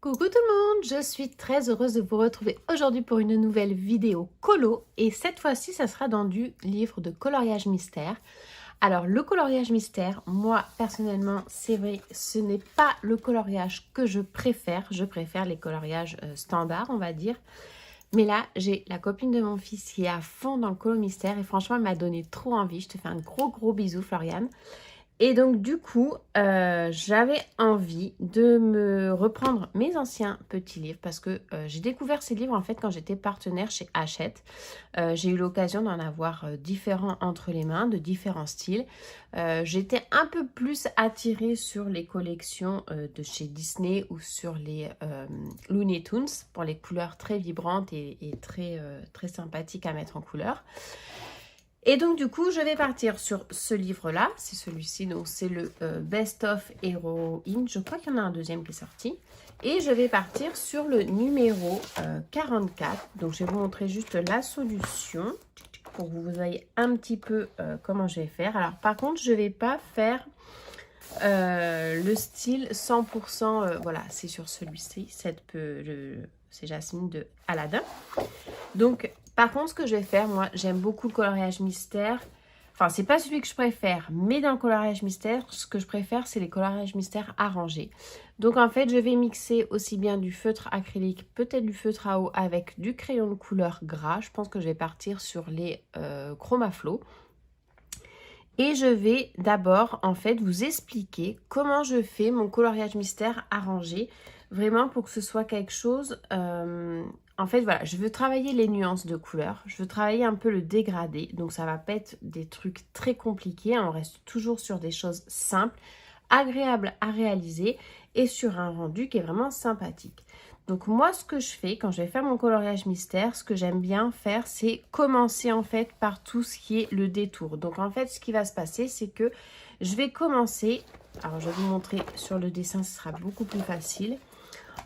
Coucou tout le monde, je suis très heureuse de vous retrouver aujourd'hui pour une nouvelle vidéo colo et cette fois-ci ça sera dans du livre de coloriage mystère. Alors le coloriage mystère, moi personnellement c'est vrai ce n'est pas le coloriage que je préfère les coloriages standards on va dire. Mais là j'ai la copine de mon fils qui est à fond dans le colo mystère et franchement elle m'a donné trop envie, je te fais un gros bisou Floriane. Et donc du coup, j'avais envie de me reprendre mes anciens petits livres parce que j'ai découvert ces livres en fait quand j'étais partenaire chez Hachette. J'ai eu l'occasion d'en avoir différents entre les mains, de différents styles. J'étais un peu plus attirée sur les collections de chez Disney ou sur les Looney Tunes pour les couleurs très vibrantes et très sympathiques à mettre en couleur. Et donc du coup, je vais partir sur ce livre-là, c'est celui-ci, donc c'est le Best of Heroine, je crois qu'il y en a un deuxième qui est sorti. Et je vais partir sur le numéro 44, donc je vais vous montrer juste la solution pour que vous voyez un petit peu comment je vais faire. Alors par contre, je ne vais pas faire le style 100%, voilà, c'est sur celui-ci, c'est Jasmine de Aladdin. Donc, par contre, ce que je vais faire, moi, j'aime beaucoup le coloriage mystère. Enfin, c'est pas celui que je préfère, mais dans le coloriage mystère, ce que je préfère, c'est les coloriages mystères arrangés. Donc, en fait, je vais mixer aussi bien du feutre acrylique, peut-être du feutre à eau avec du crayon de couleur gras. Je pense que je vais partir sur les Chromaflow. Et je vais d'abord, en fait, vous expliquer comment je fais mon coloriage mystère arrangé. Vraiment pour que ce soit quelque chose... en fait, voilà, je veux travailler les nuances de couleurs. Je veux travailler un peu le dégradé. Donc, ça va pas être des trucs très compliqués. On reste toujours sur des choses simples, agréables à réaliser et sur un rendu qui est vraiment sympathique. Donc moi, ce que je fais quand je vais faire mon coloriage mystère, ce que j'aime bien faire, c'est commencer en fait par tout ce qui est le détour. Donc en fait, ce qui va se passer, c'est que je vais commencer... Alors, je vais vous montrer sur le dessin, ce sera beaucoup plus facile.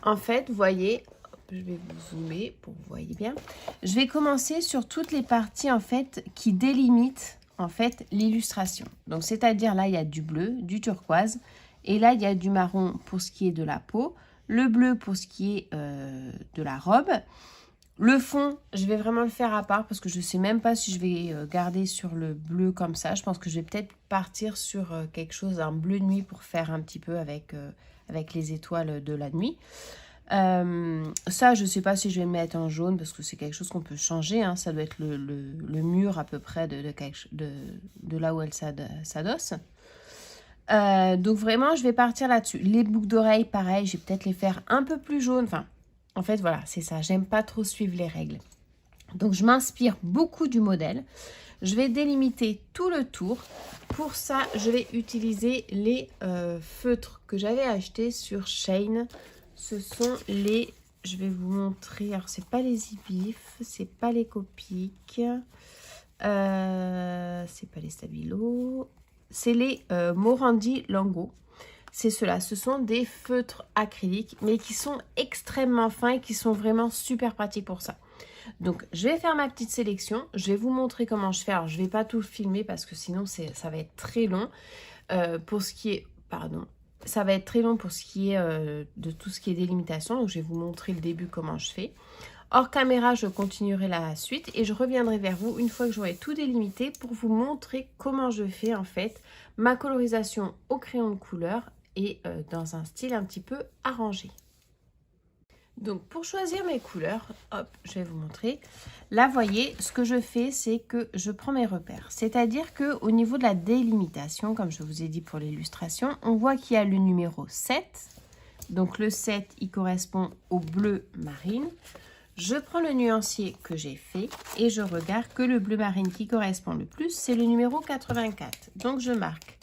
En fait, vous voyez, je vais vous zoomer pour que vous voyez bien. Je vais commencer sur toutes les parties en fait qui délimitent en fait l'illustration. Donc c'est-à-dire là, il y a du bleu, du turquoise et là, il y a du marron pour ce qui est de la peau. Le bleu pour ce qui est de la robe. Le fond, je vais vraiment le faire à part parce que je ne sais même pas si je vais garder sur le bleu comme ça. Je pense que je vais peut-être partir sur quelque chose, un bleu nuit pour faire un petit peu avec les étoiles de la nuit. Ça, je ne sais pas si je vais le mettre en jaune parce que c'est quelque chose qu'on peut changer. Hein. Ça doit être le mur à peu près de là où elle s'adosse. Donc vraiment, je vais partir là-dessus. Les boucles d'oreilles, pareil, je vais peut-être les faire un peu plus jaunes. Enfin, en fait, voilà, c'est ça. J'aime pas trop suivre les règles. Donc, je m'inspire beaucoup du modèle. Je vais délimiter tout le tour. Pour ça, je vais utiliser les feutres que j'avais achetés sur Shein. Ce sont les... Je vais vous montrer. Alors, c'est pas les Ibif, c'est pas les Copic, c'est pas les Stabilo. C'est les Morandi Lango. C'est ceux-là. Ce sont des feutres acryliques, mais qui sont extrêmement fins et qui sont vraiment super pratiques pour ça. Donc, je vais faire ma petite sélection. Je vais vous montrer comment je fais. Alors, je ne vais pas tout filmer parce que sinon, ça va être très long. Pour ce qui est... Pardon. Ça va être très long pour ce qui est de tout ce qui est délimitation. Donc, je vais vous montrer le début, comment je fais. Hors caméra, je continuerai la suite et je reviendrai vers vous une fois que j'aurai tout délimité pour vous montrer comment je fais en fait ma colorisation au crayon de couleur et dans un style un petit peu arrangé. Donc pour choisir mes couleurs, hop, je vais vous montrer. Là, vous voyez, ce que je fais, c'est que je prends mes repères. C'est-à-dire qu'au niveau de la délimitation, comme je vous ai dit pour l'illustration, on voit qu'il y a le numéro 7. Donc le 7, il correspond au bleu marine. Je prends le nuancier que j'ai fait et je regarde que le bleu marine qui correspond le plus, c'est le numéro 84. Donc, je marque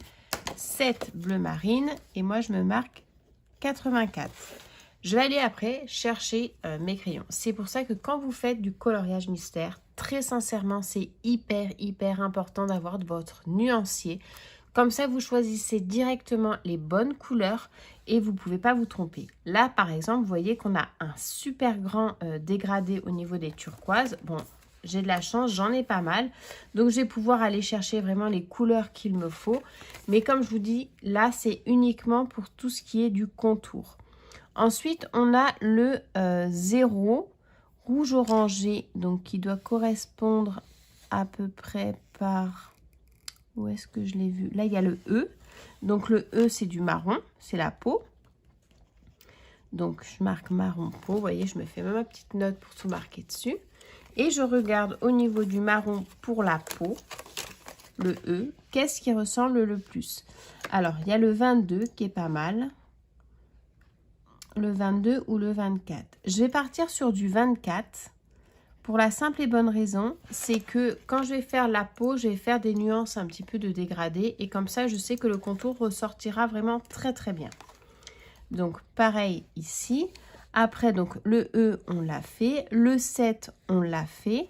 7 bleu marine et moi, je me marque 84. Je vais aller après chercher mes crayons. C'est pour ça que quand vous faites du coloriage mystère, très sincèrement, c'est hyper important d'avoir votre nuancier. Comme ça, vous choisissez directement les bonnes couleurs et vous ne pouvez pas vous tromper. Là, par exemple, vous voyez qu'on a un super grand dégradé au niveau des turquoises. Bon, j'ai de la chance, j'en ai pas mal. Donc, je vais pouvoir aller chercher vraiment les couleurs qu'il me faut. Mais comme je vous dis, là, c'est uniquement pour tout ce qui est du contour. Ensuite, on a le 0 rouge orangé, donc qui doit correspondre à peu près par... Où est-ce que je l'ai vu? Là, il y a le E. Donc, le E, c'est du marron, c'est la peau. Donc, je marque marron peau. Vous voyez, je me fais même ma petite note pour tout marquer dessus. Et je regarde au niveau du marron pour la peau, le E, qu'est-ce qui ressemble le plus? Alors, il y a le 22 qui est pas mal. Le 22 ou le 24. Je vais partir sur du 24 pour la simple et bonne raison, c'est que quand je vais faire la peau, je vais faire des nuances un petit peu de dégradé et comme ça, je sais que le contour ressortira vraiment très très bien. Donc, pareil ici. Après, donc le E, on l'a fait. Le 7, on l'a fait.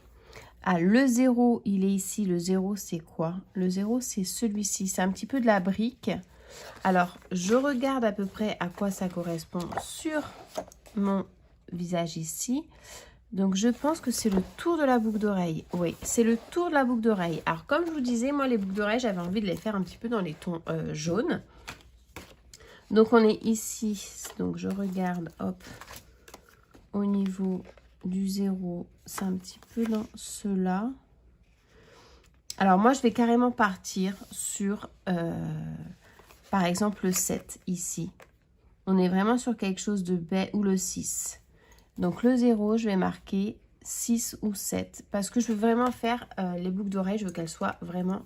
Ah, le 0, il est ici. Le 0, c'est quoi? Le 0, c'est celui-ci. C'est un petit peu de la brique. Alors, je regarde à peu près à quoi ça correspond sur mon visage ici. Donc, je pense que c'est le tour de la boucle d'oreille. Oui, c'est le tour de la boucle d'oreille. Alors, comme je vous disais, moi, les boucles d'oreille, j'avais envie de les faire un petit peu dans les tons jaunes. Donc, on est ici. Donc, je regarde, hop, au niveau du 0, c'est un petit peu dans cela. Alors, moi, je vais carrément partir sur... par exemple, le 7 ici. On est vraiment sur quelque chose de baie ou le 6. Donc, le 0, je vais marquer 6 ou 7 parce que je veux vraiment faire les boucles d'oreilles. Je veux qu'elles soient vraiment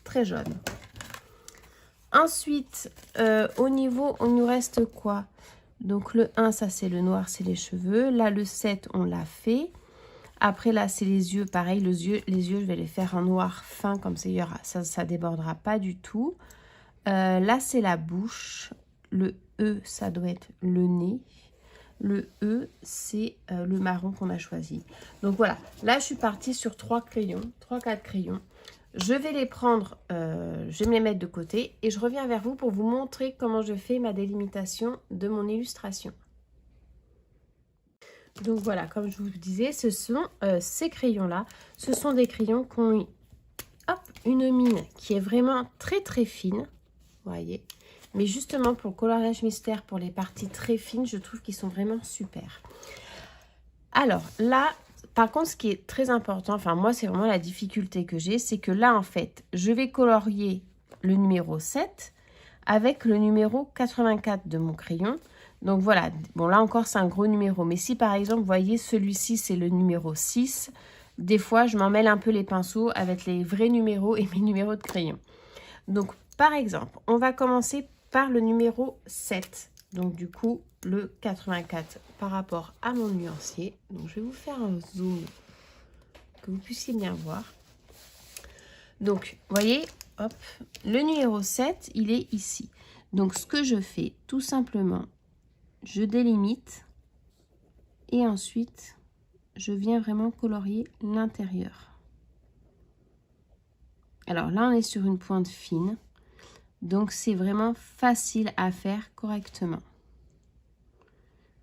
très jaunes. Ensuite, au niveau, on nous reste quoi? Donc, le 1, ça, c'est le noir, c'est les cheveux. Là, le 7, on l'a fait. Après, là, c'est les yeux. Pareil, les yeux, je vais les faire en noir fin comme ça, ça débordera pas du tout. Là, c'est la bouche. Le E, ça doit être le nez. Le E, c'est le marron qu'on a choisi. Donc, voilà. Là, je suis partie sur 3 crayons, 3-4 crayons. Je vais les prendre, je vais me les mettre de côté et je reviens vers vous pour vous montrer comment je fais ma délimitation de mon illustration. Donc, voilà, comme je vous disais, ce sont ces crayons-là. Ce sont des crayons qui ont une mine qui est vraiment très, très fine. Voyez, mais justement pour le coloriage mystère, pour les parties très fines, je trouve qu'ils sont vraiment super. Alors là, par contre, ce qui est très important, enfin moi c'est vraiment la difficulté que j'ai, c'est que là en fait, je vais colorier le numéro 7 avec le numéro 84 de mon crayon. Donc voilà, bon là encore c'est un gros numéro, mais si par exemple, vous voyez, celui-ci c'est le numéro 6, des fois je m'en mêle un peu les pinceaux avec les vrais numéros et mes numéros de crayon. Donc par exemple, on va commencer par le numéro 7. Donc, du coup, le 84 par rapport à mon nuancier. Donc, je vais vous faire un zoom que vous puissiez bien voir. Donc, vous voyez, hop, le numéro 7, il est ici. Donc, ce que je fais, tout simplement, je délimite et ensuite, je viens vraiment colorier l'intérieur. Alors là, on est sur une pointe fine. Donc, c'est vraiment facile à faire correctement.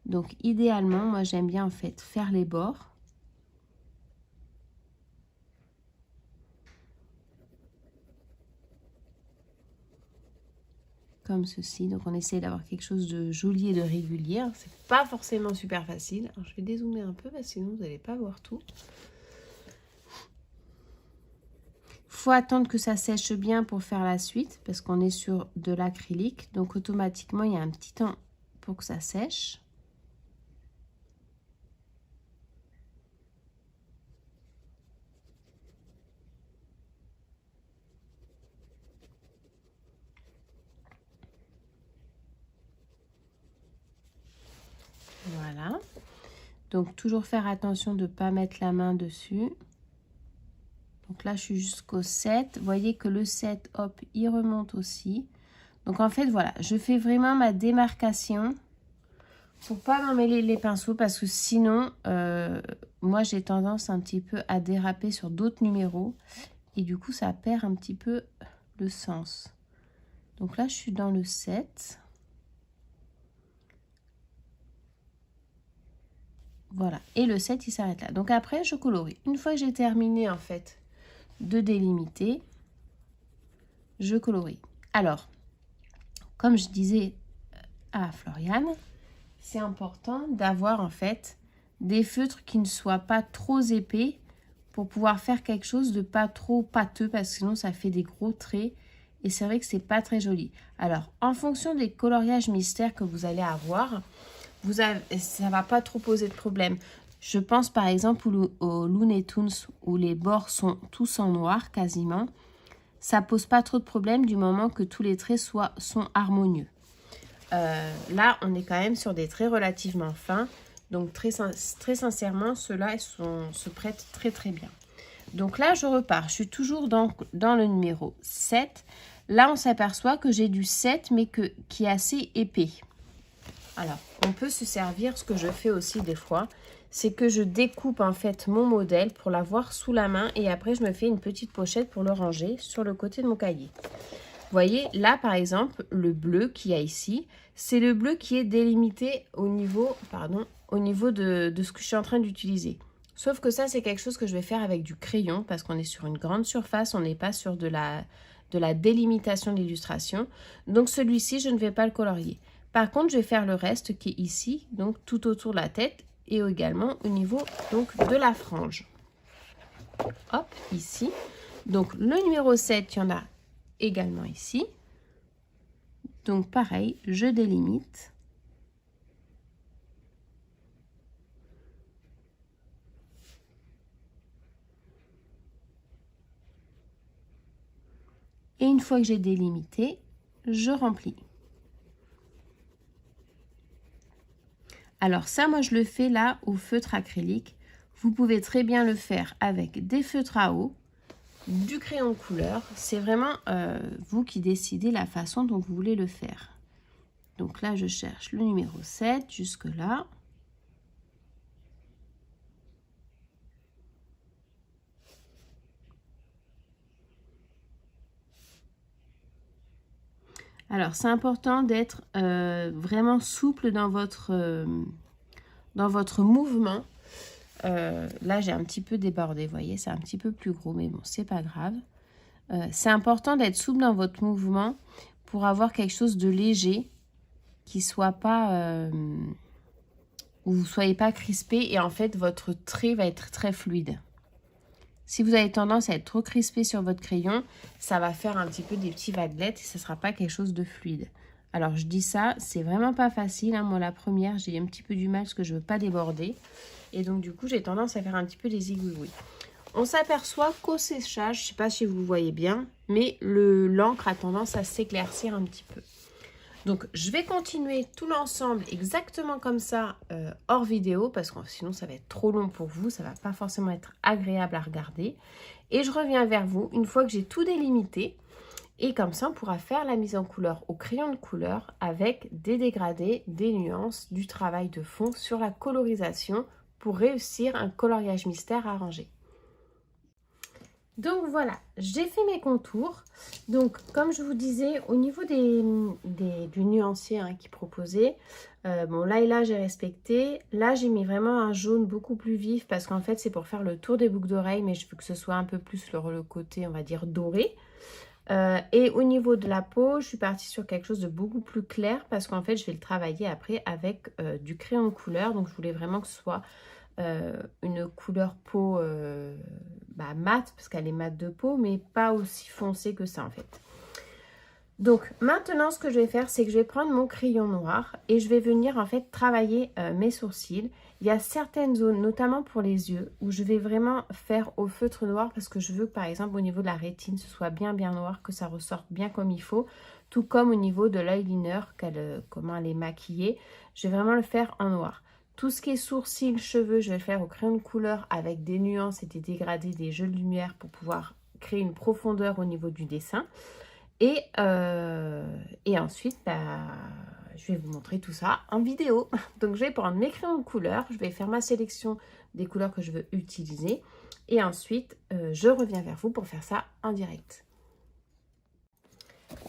Donc, idéalement, moi, j'aime bien, en fait, faire les bords. Comme ceci. Donc, on essaie d'avoir quelque chose de joli et de régulier. C'est pas forcément super facile. Alors, je vais dézoomer un peu, parce que sinon, vous n'allez pas voir tout. Faut attendre que ça sèche bien pour faire la suite, parce qu'on est sur de l'acrylique. Donc, automatiquement, il y a un petit temps pour que ça sèche. Voilà. Donc, toujours faire attention de ne pas mettre la main dessus. Donc là, je suis jusqu'au 7. Vous voyez que le 7, hop, il remonte aussi. Donc en fait, voilà, je fais vraiment ma démarcation pour pas m'emmêler les pinceaux parce que sinon, moi, j'ai tendance un petit peu à déraper sur d'autres numéros. Et du coup, ça perd un petit peu le sens. Donc là, je suis dans le 7. Voilà, et le 7, il s'arrête là. Donc après, je colorie. Une fois que j'ai terminé, en fait, de délimiter, je colorie. Alors, comme je disais à Floriane, c'est important d'avoir en fait des feutres qui ne soient pas trop épais pour pouvoir faire quelque chose de pas trop pâteux parce que sinon ça fait des gros traits et c'est vrai que c'est pas très joli. Alors en fonction des coloriages mystères que vous allez avoir, ça va pas trop poser de problème. Je pense par exemple aux Looney Tunes où les bords sont tous en noir quasiment. Ça pose pas trop de problème du moment que tous les traits sont harmonieux. Là, on est quand même sur des traits relativement fins. Donc, très sincèrement, ceux-là se prêtent très, très bien. Donc là, je repars. Je suis toujours dans le numéro 7. Là, on s'aperçoit que j'ai du 7, mais qui est assez épais. Alors, on peut se servir, ce que je fais aussi des fois, c'est que je découpe en fait mon modèle pour l'avoir sous la main et après, je me fais une petite pochette pour le ranger sur le côté de mon cahier. Vous voyez, là, par exemple, le bleu qu'il y a ici, c'est le bleu qui est délimité au niveau de ce que je suis en train d'utiliser. Sauf que ça, c'est quelque chose que je vais faire avec du crayon parce qu'on est sur une grande surface, on n'est pas sur de la délimitation de l'illustration. Donc, celui-ci, je ne vais pas le colorier. Par contre, je vais faire le reste qui est ici, donc tout autour de la tête et également au niveau donc, de la frange. Hop, ici. Donc, le numéro 7, il y en a également ici. Donc pareil, je délimite. Et une fois que j'ai délimité, je remplis. Alors ça, moi je le fais là au feutre acrylique. Vous pouvez très bien le faire avec des feutres à eau, du crayon de couleur. C'est vraiment vous qui décidez la façon dont vous voulez le faire. Donc là, je cherche le numéro 7 jusque là. Alors, c'est important d'être vraiment souple dans votre mouvement. Là, j'ai un petit peu débordé, vous voyez, c'est un petit peu plus gros, mais bon, c'est pas grave. C'est important d'être souple dans votre mouvement pour avoir quelque chose de léger qui soit pas... où vous ne soyez pas crispé et en fait, votre trait va être très fluide. Si vous avez tendance à être trop crispé sur votre crayon, ça va faire un petit peu des petits vaguelettes et ce ne sera pas quelque chose de fluide. Alors, je dis ça, c'est vraiment pas facile. Hein. Moi, la première, j'ai un petit peu du mal parce que je ne veux pas déborder. Et donc, du coup, j'ai tendance à faire un petit peu des zigouilles. On s'aperçoit qu'au séchage, je ne sais pas si vous le voyez bien, mais l'encre a tendance à s'éclaircir un petit peu. Donc, je vais continuer tout l'ensemble exactement comme ça hors vidéo parce que sinon, ça va être trop long pour vous. Ça ne va pas forcément être agréable à regarder. Et je reviens vers vous une fois que j'ai tout délimité. Et comme ça, on pourra faire la mise en couleur au crayon de couleur avec des dégradés, des nuances, du travail de fond sur la colorisation pour réussir un coloriage mystère arrangé. Donc voilà, j'ai fait mes contours. Donc comme je vous disais, au niveau du nuancier qui proposait, bon là et là j'ai respecté. Là j'ai mis vraiment un jaune beaucoup plus vif parce qu'en fait c'est pour faire le tour des boucles d'oreilles, mais je veux que ce soit un peu plus le côté on va dire doré. Et au niveau de la peau, je suis partie sur quelque chose de beaucoup plus clair parce qu'en fait je vais le travailler après avec du crayon de couleur. Donc je voulais vraiment que ce soit une couleur peau mate parce qu'elle est mate de peau mais pas aussi foncée que ça en fait. Donc maintenant ce que je vais faire c'est que je vais prendre mon crayon noir et je vais venir en fait travailler mes sourcils. Il y a certaines zones notamment pour les yeux où je vais vraiment faire au feutre noir parce que je veux que par exemple au niveau de la rétine ce soit bien noir, que ça ressorte bien comme il faut, tout comme au niveau de l'eyeliner, comment elle est maquillée, je vais vraiment le faire en noir. Tout ce qui est sourcils, cheveux, je vais le faire au crayon de couleur avec des nuances et des dégradés, des jeux de lumière pour pouvoir créer une profondeur au niveau du dessin. Et ensuite, je vais vous montrer tout ça en vidéo. Donc, je vais prendre mes crayons de couleur, je vais faire ma sélection des couleurs que je veux utiliser. Et ensuite, je reviens vers vous pour faire ça en direct.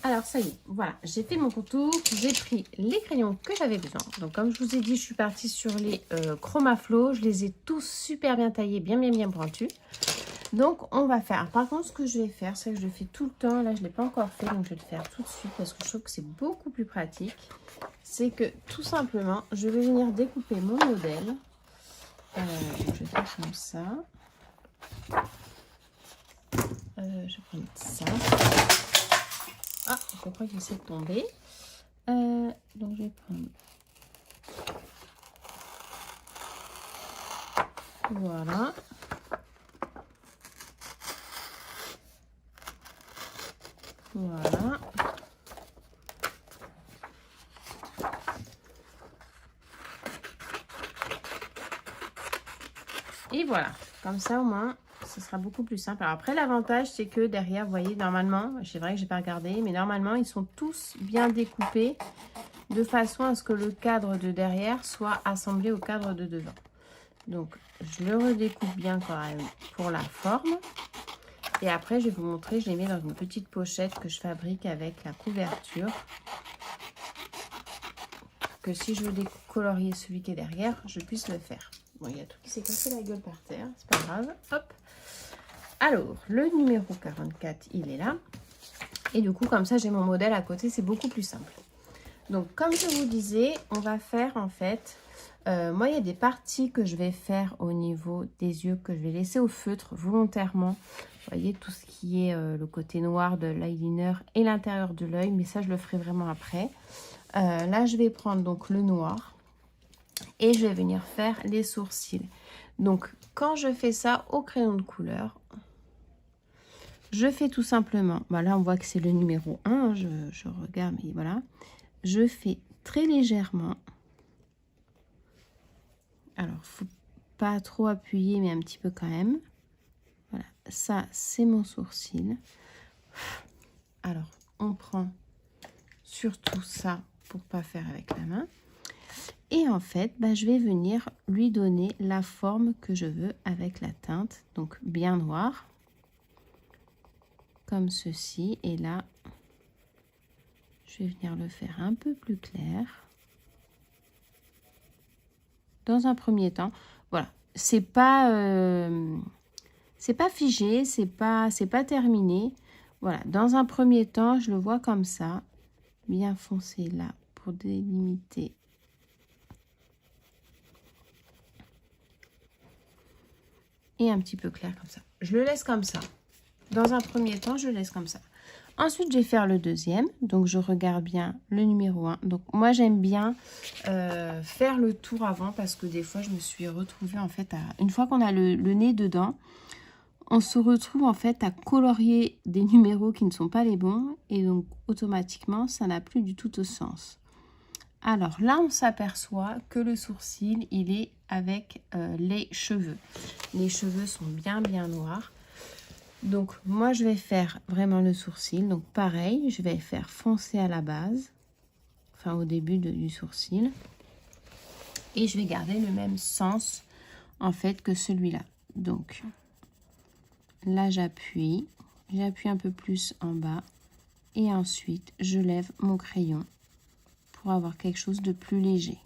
Alors ça y est, voilà, j'ai fait mon contour, j'ai pris les crayons que j'avais besoin. Donc comme je vous ai dit, je suis partie sur les Chromaflow, je les ai tous super bien taillés, bien pointus. Donc on va faire, par contre ce que je vais faire, c'est que je le fais tout le temps, là je ne l'ai pas encore fait, donc je vais le faire tout de suite parce que je trouve que c'est beaucoup plus pratique. c'est que tout simplement, je vais venir découper mon modèle. Je vais faire comme ça. Je vais prendre ça. Ah, je crois qu'il s'est tombé. Donc je vais prendre. Voilà. Voilà. Et voilà, comme ça au moins, ce sera beaucoup plus simple. Alors après, l'avantage, c'est que derrière, vous voyez, normalement, c'est vrai que j'ai pas regardé, mais normalement, ils sont tous bien découpés de façon à ce que le cadre de derrière soit assemblé au cadre de devant. Donc, je le redécoupe bien quand même pour la forme. Et après, je vais vous montrer, je les mets dans une petite pochette que je fabrique avec la couverture. Que si je veux décolorier celui qui est derrière, je puisse le faire. Bon, il y a tout qui s'est cassé la gueule par terre, c'est pas grave. Hop. Alors, le numéro 44, il est là. Et du coup, comme ça, j'ai mon modèle à côté, c'est beaucoup plus simple. Donc, comme je vous disais, on va faire en fait... moi, il y a des parties que je vais faire au niveau des yeux, que je vais laisser au feutre volontairement. Vous voyez, tout ce qui est le côté noir de l'eyeliner et l'intérieur de l'œil. Mais ça, je le ferai vraiment après. Là, je vais prendre donc le noir. Et je vais venir faire les sourcils. Donc, quand je fais ça au crayon de couleur, je fais tout simplement... Bah là, on voit que c'est le numéro 1. Hein, je regarde, mais voilà. Je fais très légèrement. Alors, il ne faut pas trop appuyer, mais un petit peu quand même. Voilà, ça, c'est mon sourcil. Alors, on prend surtout ça pour ne pas faire avec la main. Et en fait, bah, je vais venir lui donner la forme que je veux avec la teinte. Donc, bien noir. Comme ceci. Et là, je vais venir le faire un peu plus clair. Dans un premier temps, voilà. C'est pas figé, c'est pas terminé. Voilà. Dans un premier temps, je le vois comme ça. Bien foncé là pour délimiter. Et un petit peu clair comme ça. Je le laisse comme ça. Dans un premier temps, je le laisse comme ça. Ensuite, je vais faire le deuxième. Donc, je regarde bien le numéro 1. Donc, moi, j'aime bien faire le tour avant parce que des fois, je me suis retrouvée en fait à... Une fois qu'on a le nez dedans, on se retrouve en fait à colorier des numéros qui ne sont pas les bons. Et donc, automatiquement, ça n'a plus du tout de sens. Alors là, on s'aperçoit que le sourcil, il est avec les cheveux. Les cheveux sont bien noirs. Donc, moi, je vais faire vraiment le sourcil. Donc, pareil, je vais faire foncer à la base. Enfin, au début du sourcil. Et je vais garder le même sens, en fait, que celui-là. Donc, là, j'appuie. J'appuie un peu plus en bas. Et ensuite, je lève mon crayon pour avoir quelque chose de plus léger.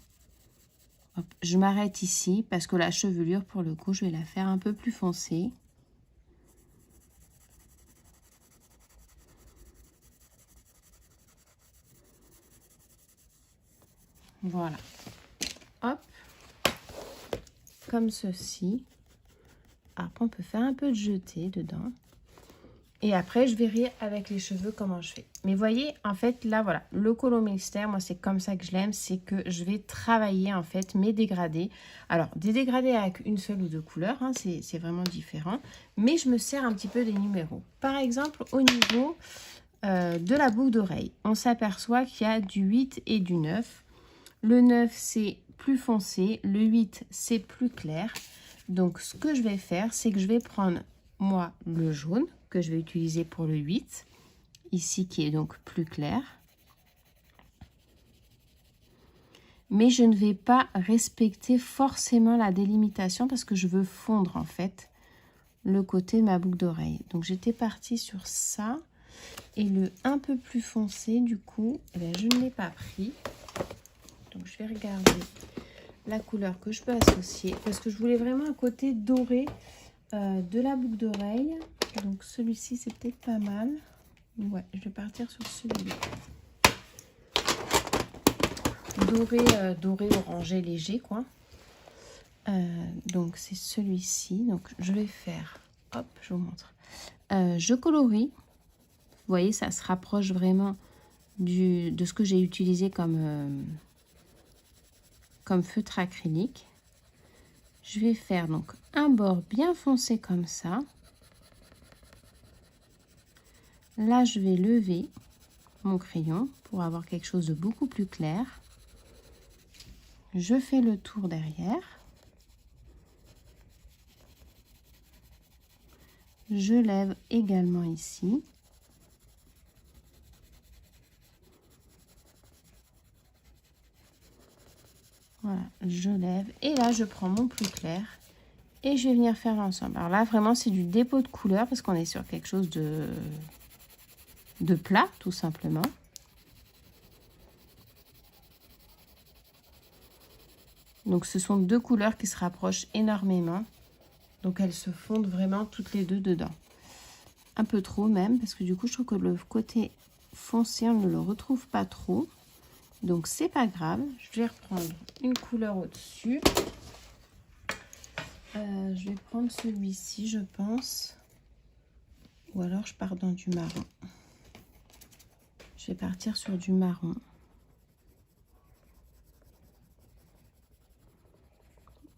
Hop, je m'arrête ici parce que la chevelure, pour le coup, je vais la faire un peu plus foncée. Voilà. Hop. Comme ceci. Après, on peut faire un peu de jeté dedans. Et après, je verrai avec les cheveux comment je fais. Mais voyez, en fait, là, voilà, le Colo Mystère, moi, c'est comme ça que je l'aime. C'est que je vais travailler, en fait, mes dégradés. Alors, des dégradés avec une seule ou deux couleurs, hein, c'est vraiment différent. Mais je me sers un petit peu des numéros. Par exemple, au niveau de la boucle d'oreille, on s'aperçoit qu'il y a du 8 et du 9. Le 9, c'est plus foncé. Le 8, c'est plus clair. Donc, ce que je vais faire, c'est que je vais prendre, moi, le jaune que je vais utiliser pour le 8, ici qui est donc plus clair. Mais je ne vais pas respecter forcément la délimitation parce que je veux fondre en fait le côté de ma boucle d'oreille. Donc j'étais partie sur ça et le un peu plus foncé du coup, eh bien, je ne l'ai pas pris. Donc je vais regarder la couleur que je peux associer parce que je voulais vraiment un côté doré de la boucle d'oreille. Donc celui-ci c'est peut-être pas mal. Ouais, je vais partir sur celui-là. doré, doré orangé léger, quoi. Donc c'est celui-ci. Donc je vais faire, hop, je vous montre. Je colorie. Vous voyez, ça se rapproche vraiment de ce que j'ai utilisé comme feutre acrylique. Je vais faire donc un bord bien foncé comme ça. Là, je vais lever mon crayon pour avoir quelque chose de beaucoup plus clair. Je fais le tour derrière. Je lève également ici. Voilà, je lève et là je prends mon plus clair et je vais venir faire l'ensemble. Alors là vraiment c'est du dépôt de couleur parce qu'on est sur quelque chose de plat tout simplement. Donc ce sont deux couleurs qui se rapprochent énormément. Donc elles se fondent vraiment toutes les deux dedans. Un peu trop même parce que du coup je trouve que le côté foncé on ne le retrouve pas trop. Donc c'est pas grave, je vais reprendre une couleur au-dessus. Je vais prendre celui-ci, je pense. Ou alors je pars dans du marron. Je vais partir sur du marron.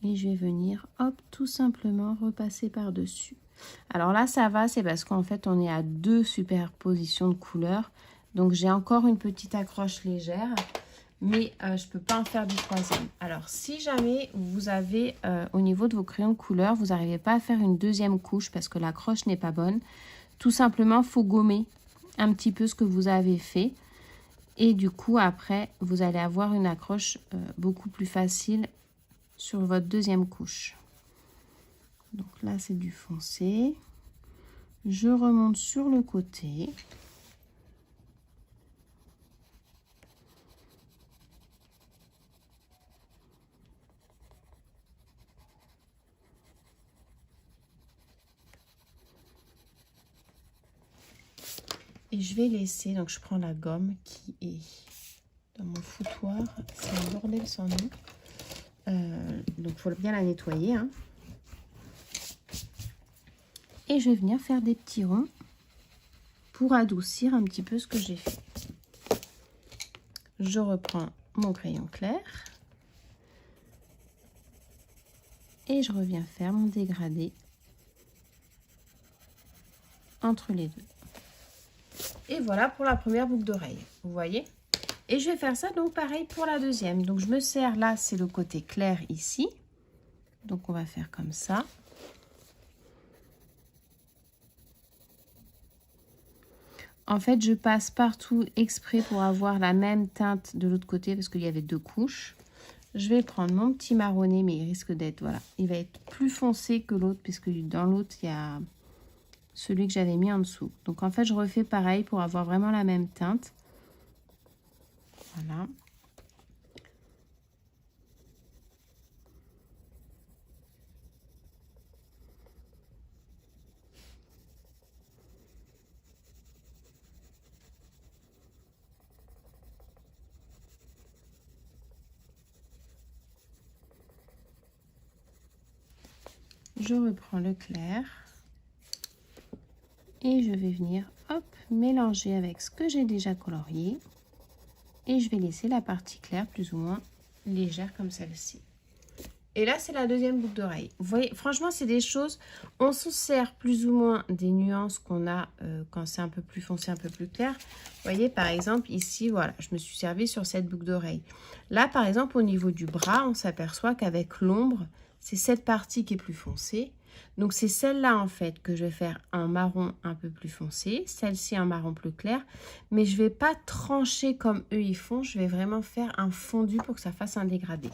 Et je vais venir, hop, tout simplement repasser par-dessus. Alors là, ça va, c'est parce qu'en fait, on est à deux superpositions de couleurs. Donc j'ai encore une petite accroche légère. Mais je ne peux pas en faire du troisième. Alors, si jamais vous avez, au niveau de vos crayons de couleur, vous n'arrivez pas à faire une deuxième couche parce que l'accroche n'est pas bonne, tout simplement, il faut gommer un petit peu ce que vous avez fait. Et du coup, après, vous allez avoir une accroche beaucoup plus facile sur votre deuxième couche. Donc là, c'est du foncé. Je remonte sur le côté. Et je vais laisser, donc je prends la gomme qui est dans mon foutoir. C'est un bordel sans nom. Donc il faut bien la nettoyer. Hein. Et je vais venir faire des petits ronds pour adoucir un petit peu ce que j'ai fait. Je reprends mon crayon clair. Et je reviens faire mon dégradé entre les deux. Et voilà pour la première boucle d'oreille, vous voyez. Et je vais faire ça donc pareil pour la deuxième. Donc je me sers, là c'est le côté clair ici. Donc on va faire comme ça. En fait je passe partout exprès pour avoir la même teinte de l'autre côté parce qu'il y avait deux couches. Je vais prendre mon petit marronné mais il risque d'être, voilà, il va être plus foncé que l'autre puisque dans l'autre il y a celui que j'avais mis en dessous. Donc en fait je refais pareil pour avoir vraiment la même teinte. Voilà. Je reprends le clair. Et je vais venir, hop, mélanger avec ce que j'ai déjà colorié. Et je vais laisser la partie claire plus ou moins légère comme celle-ci. Et là, c'est la deuxième boucle d'oreille. Vous voyez, franchement, c'est des choses, on se sert plus ou moins des nuances qu'on a quand c'est un peu plus foncé, un peu plus clair. Vous voyez, par exemple, ici, voilà, je me suis servi sur cette boucle d'oreille. Là, par exemple, au niveau du bras, on s'aperçoit qu'avec l'ombre, c'est cette partie qui est plus foncée. Donc, c'est celle-là, en fait, que je vais faire un marron un peu plus foncé. Celle-ci, un marron plus clair. Mais je ne vais pas trancher comme eux, ils font. Je vais vraiment faire un fondu pour que ça fasse un dégradé.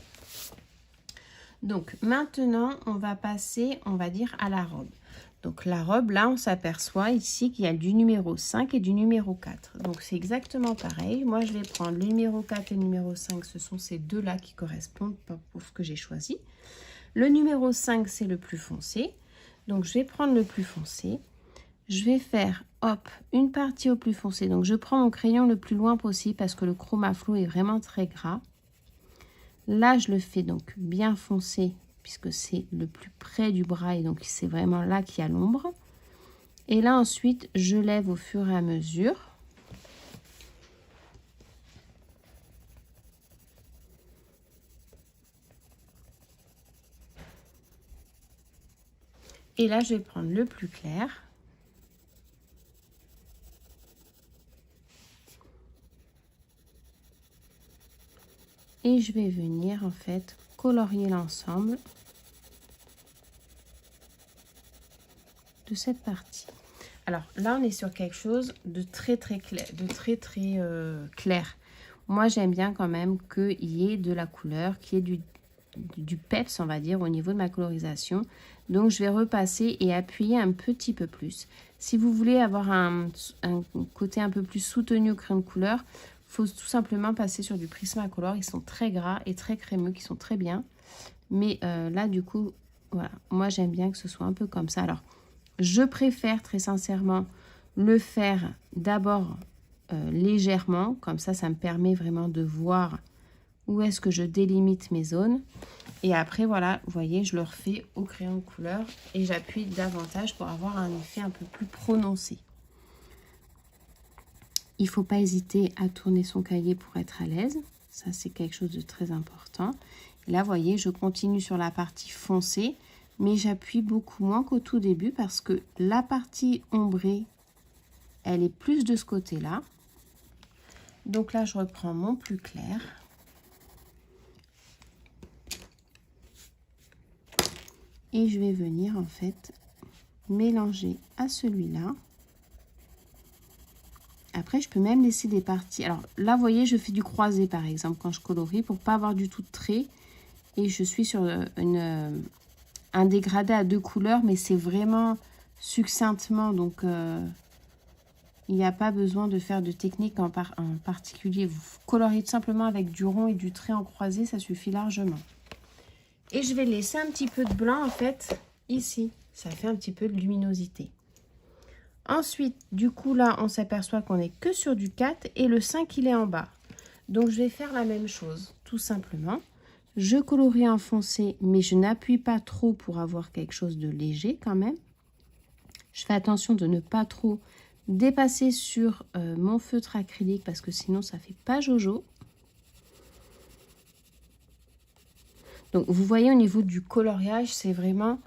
Donc, maintenant, on va passer, on va dire, à la robe. Donc, la robe, là, on s'aperçoit ici qu'il y a du numéro 5 et du numéro 4. Donc, c'est exactement pareil. Moi, je vais prendre le numéro 4 et le numéro 5. Ce sont ces deux-là qui correspondent pour ce que j'ai choisi. Le numéro 5, c'est le plus foncé. Donc, je vais prendre le plus foncé. Je vais faire, hop, une partie au plus foncé. Donc, je prends mon crayon le plus loin possible parce que le chroma flow est vraiment très gras. Là, je le fais donc bien foncé puisque c'est le plus près du bras et donc c'est vraiment là qu'il y a l'ombre. Et là, ensuite, je lève au fur et à mesure. Et là, je vais prendre le plus clair. Et je vais venir en fait colorier l'ensemble de cette partie. Alors là, on est sur quelque chose de très clair, clair. Moi, j'aime bien quand même qu'il y ait de la couleur, qu'il y ait du peps, on va dire, au niveau de ma colorisation. Donc, je vais repasser et appuyer un petit peu plus. Si vous voulez avoir un côté un peu plus soutenu au crayon de couleur, il faut tout simplement passer sur du Prismacolor. Ils sont très gras et très crémeux, qui sont très bien. Mais là, du coup, voilà, moi, j'aime bien que ce soit un peu comme ça. Alors, je préfère très sincèrement le faire d'abord légèrement. Comme ça me permet vraiment de voir où est-ce que je délimite mes zones. Et après, voilà, vous voyez, je le refais au crayon de couleur et j'appuie davantage pour avoir un effet un peu plus prononcé. Il ne faut pas hésiter à tourner son cahier pour être à l'aise. Ça, c'est quelque chose de très important. Et là, vous voyez, je continue sur la partie foncée, mais j'appuie beaucoup moins qu'au tout début parce que la partie ombrée, elle est plus de ce côté-là. Donc là, je reprends mon plus clair. Et je vais venir en fait mélanger à celui-là. Après, je peux même laisser des parties. Alors là, vous voyez, je fais du croisé par exemple quand je colorie pour pas avoir du tout de trait. Et je suis sur un dégradé à 2 couleurs, mais c'est vraiment succinctement. Donc, il n'y a pas besoin de faire de technique en particulier. Vous coloriez tout simplement avec du rond et du trait en croisé, ça suffit largement. Et je vais laisser un petit peu de blanc en fait ici. Ça fait un petit peu de luminosité. Ensuite, du coup, là, on s'aperçoit qu'on n'est que sur du 4 et le 5, il est en bas. Donc, je vais faire la même chose, tout simplement. Je colorie en foncé, mais je n'appuie pas trop pour avoir quelque chose de léger quand même. Je fais attention de ne pas trop dépasser sur mon feutre acrylique parce que sinon, ça ne fait pas jojo. Donc, vous voyez, au niveau du coloriage, c'est vraiment...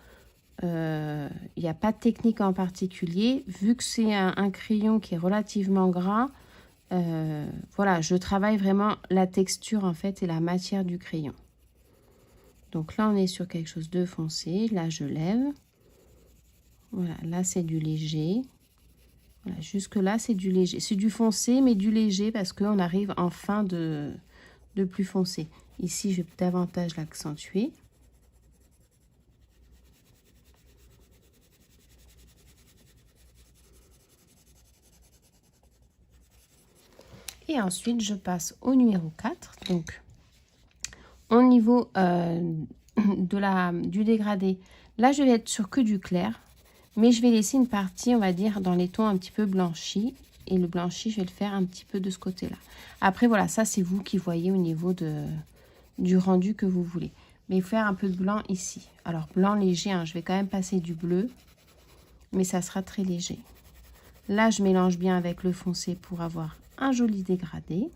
il n'y a pas de technique en particulier. Vu que c'est un crayon qui est relativement gras, voilà, je travaille vraiment la texture, en fait, et la matière du crayon. Donc là, on est sur quelque chose de foncé. Là, je lève. Voilà, là, c'est du léger. Voilà, jusque là, c'est du léger. C'est du foncé, mais du léger parce qu'on arrive en fin de plus foncé. Ici, je vais davantage l'accentuer. Et ensuite, je passe au numéro 4. Donc, au niveau du dégradé, là, je vais être sur que du clair. Mais je vais laisser une partie, on va dire, dans les tons un petit peu blanchis. Et le blanchi, je vais le faire un petit peu de ce côté-là. Après, voilà, ça, c'est vous qui voyez au niveau du rendu que vous voulez. Mais faire un peu de blanc ici. Alors, blanc léger, hein, je vais quand même passer du bleu. Mais ça sera très léger. Là, je mélange bien avec le foncé pour avoir un joli dégradé.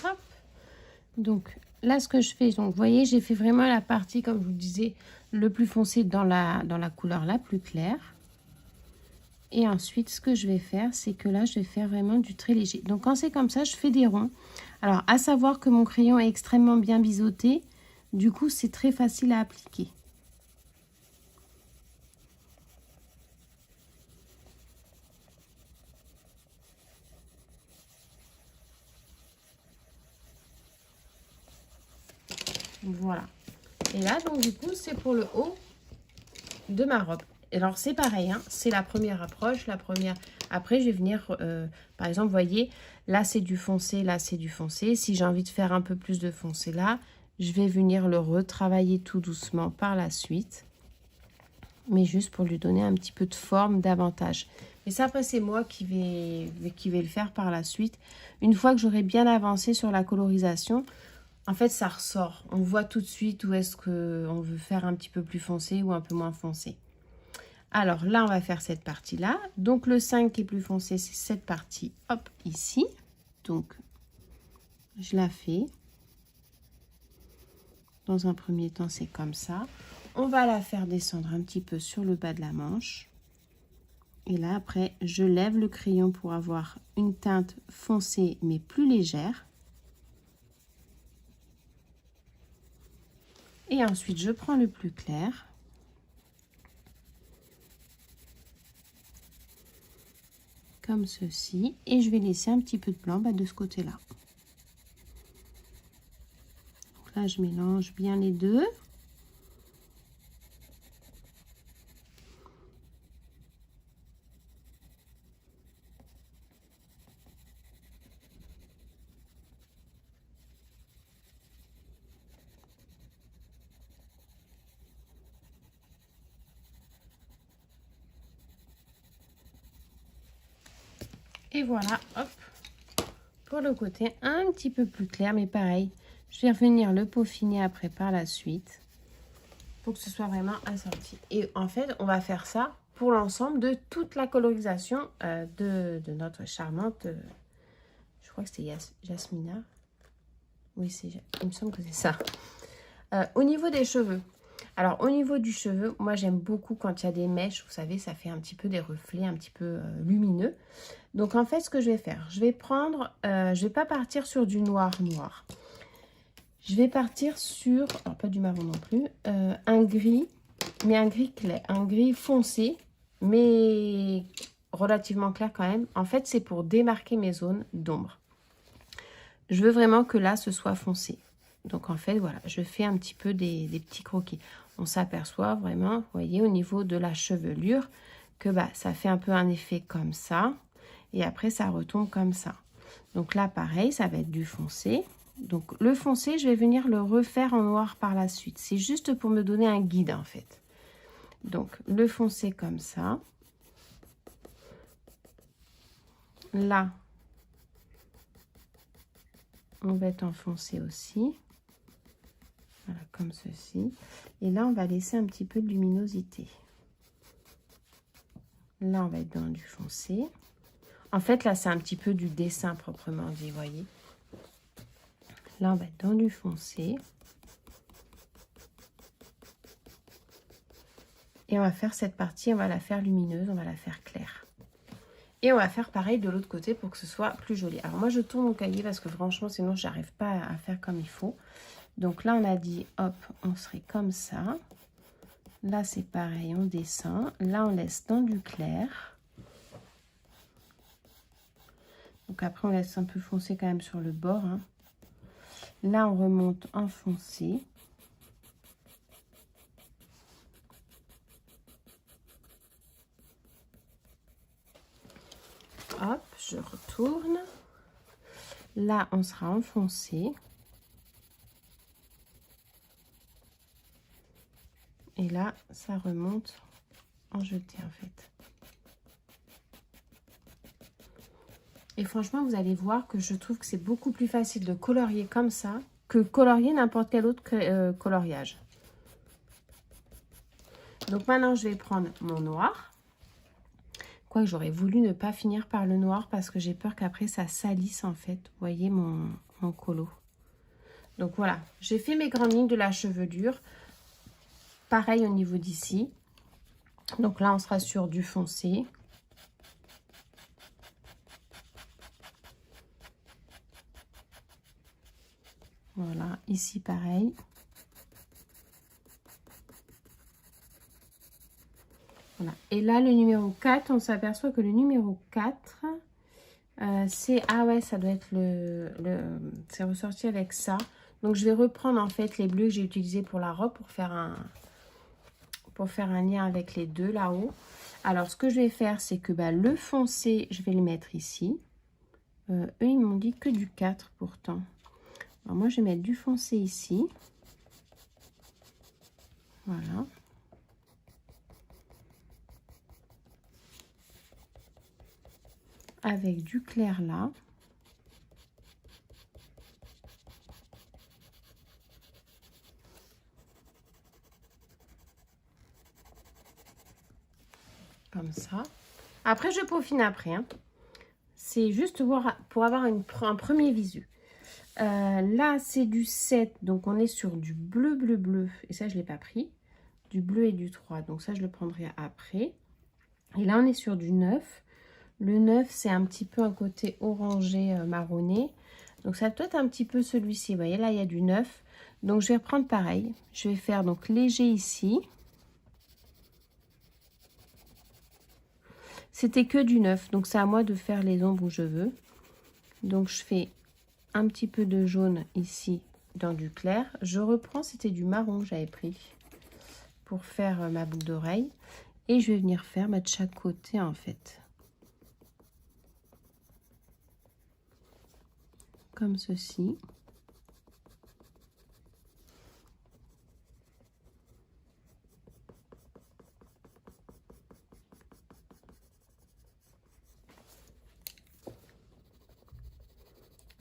Hop. Donc là, ce que je fais, donc vous voyez, j'ai fait vraiment la partie, comme je vous disais, le plus foncé dans la couleur la plus claire. Et ensuite, ce que je vais faire, c'est que là, je vais faire vraiment du très léger. Donc, quand c'est comme ça, je fais des ronds. Alors, à savoir que mon crayon est extrêmement bien biseauté. Du coup, c'est très facile à appliquer. Voilà. Et là, donc, du coup, c'est pour le haut de ma robe. Alors, c'est pareil, hein, c'est la première approche, la première Après, je vais venir, par exemple, vous voyez, là, c'est du foncé, là, c'est du foncé. Si j'ai envie de faire un peu plus de foncé là, je vais venir le retravailler tout doucement par la suite. Mais juste pour lui donner un petit peu de forme davantage. Mais ça, après, c'est moi qui vais le faire par la suite. Une fois que j'aurai bien avancé sur la colorisation, en fait, ça ressort. On voit tout de suite où est-ce qu'on veut faire un petit peu plus foncé ou un peu moins foncé. Alors là, on va faire cette partie-là. Donc, le 5 qui est plus foncé, c'est cette partie, hop, ici. Donc, je la fais. Dans un premier temps, c'est comme ça. On va la faire descendre un petit peu sur le bas de la manche. Et là, après, je lève le crayon pour avoir une teinte foncée, mais plus légère. Et ensuite, je prends le plus clair. Comme ceci. Et je vais laisser un petit peu de blanc de ce côté-là. Donc là, je mélange bien les deux. Et voilà, hop, pour le côté un petit peu plus clair, mais pareil, je vais revenir le peaufiner après par la suite pour que ce soit vraiment assorti. Et en fait, on va faire ça pour l'ensemble de toute la colorisation de notre charmante, je crois que c'était Jasmina. Oui, il me semble que c'est ça. Au niveau des cheveux. Alors, au niveau du cheveu, moi, j'aime beaucoup quand il y a des mèches. Vous savez, ça fait un petit peu des reflets un petit peu lumineux. Donc, en fait, ce que je vais faire, je vais prendre... je vais pas partir sur du noir. Je vais partir sur... Alors, pas du marron non plus. Un gris, mais un gris clair. Un gris foncé, mais relativement clair quand même. En fait, c'est pour démarquer mes zones d'ombre. Je veux vraiment que là, ce soit foncé. Donc, en fait, voilà, je fais un petit peu des petits croquis. On s'aperçoit vraiment, vous voyez, au niveau de la chevelure, que ça fait un peu un effet comme ça. Et après, ça retombe comme ça. Donc là, pareil, ça va être du foncé. Donc, le foncé, je vais venir le refaire en noir par la suite. C'est juste pour me donner un guide, en fait. Donc, le foncé comme ça. Là, on va être en foncé aussi. Voilà, comme ceci. Et là, on va laisser un petit peu de luminosité. Là, on va être dans du foncé. En fait, là, c'est un petit peu du dessin proprement dit, vous voyez. Là, on va être dans du foncé. Et on va faire cette partie, on va la faire lumineuse, on va la faire claire. Et on va faire pareil de l'autre côté pour que ce soit plus joli. Alors, moi, je tourne mon cahier parce que franchement, sinon, je n'arrive pas à faire comme il faut. Donc là, on a dit, hop, on serait comme ça. Là, c'est pareil, on descend. Là, on laisse dans du clair. Donc après, on laisse un peu foncé quand même sur le bord. Hein. Là, on remonte en foncé. Hop, je retourne. Là, on sera en foncé. Et là, ça remonte en jeté en fait. Et franchement, vous allez voir que je trouve que c'est beaucoup plus facile de colorier comme ça que colorier n'importe quel autre coloriage. Donc maintenant, je vais prendre mon noir. Quoique j'aurais voulu ne pas finir par le noir parce que j'ai peur qu'après ça salisse en fait. Vous voyez mon colo. Donc voilà, j'ai fait mes grandes lignes de la chevelure. Pareil au niveau d'ici. Donc là, on sera sur du foncé. Voilà, ici pareil. Voilà. Et là, le numéro 4, on s'aperçoit que le numéro 4, c'est... Ah ouais, ça doit être c'est ressorti avec ça. Donc, je vais reprendre en fait les bleus que j'ai utilisés pour la robe pour faire pour faire un lien avec les deux là-haut. Alors, ce que je vais faire, c'est que le foncé, je vais le mettre ici. Eux, ils m'ont dit que du 4 pourtant. Alors, moi, je vais mettre du foncé ici. Voilà. Avec du clair là. Comme ça. Après, je peaufine après. Hein. C'est juste pour avoir un premier visu. Là, c'est du 7. Donc, on est sur du bleu, bleu, bleu. Et ça, je ne l'ai pas pris. Du bleu et du 3. Donc, ça, je le prendrai après. Et là, on est sur du 9. Le 9, c'est un petit peu un côté orangé marronné. Donc, ça doit être un petit peu celui-ci. Vous voyez, là, il y a du 9. Donc, je vais reprendre pareil. Je vais faire donc léger ici. C'était que du 9, donc c'est à moi de faire les ombres où je veux. Donc je fais un petit peu de jaune ici dans du clair. Je reprends, c'était du marron que j'avais pris pour faire ma boucle d'oreille. Et je vais venir faire de chaque côté en fait. Comme ceci.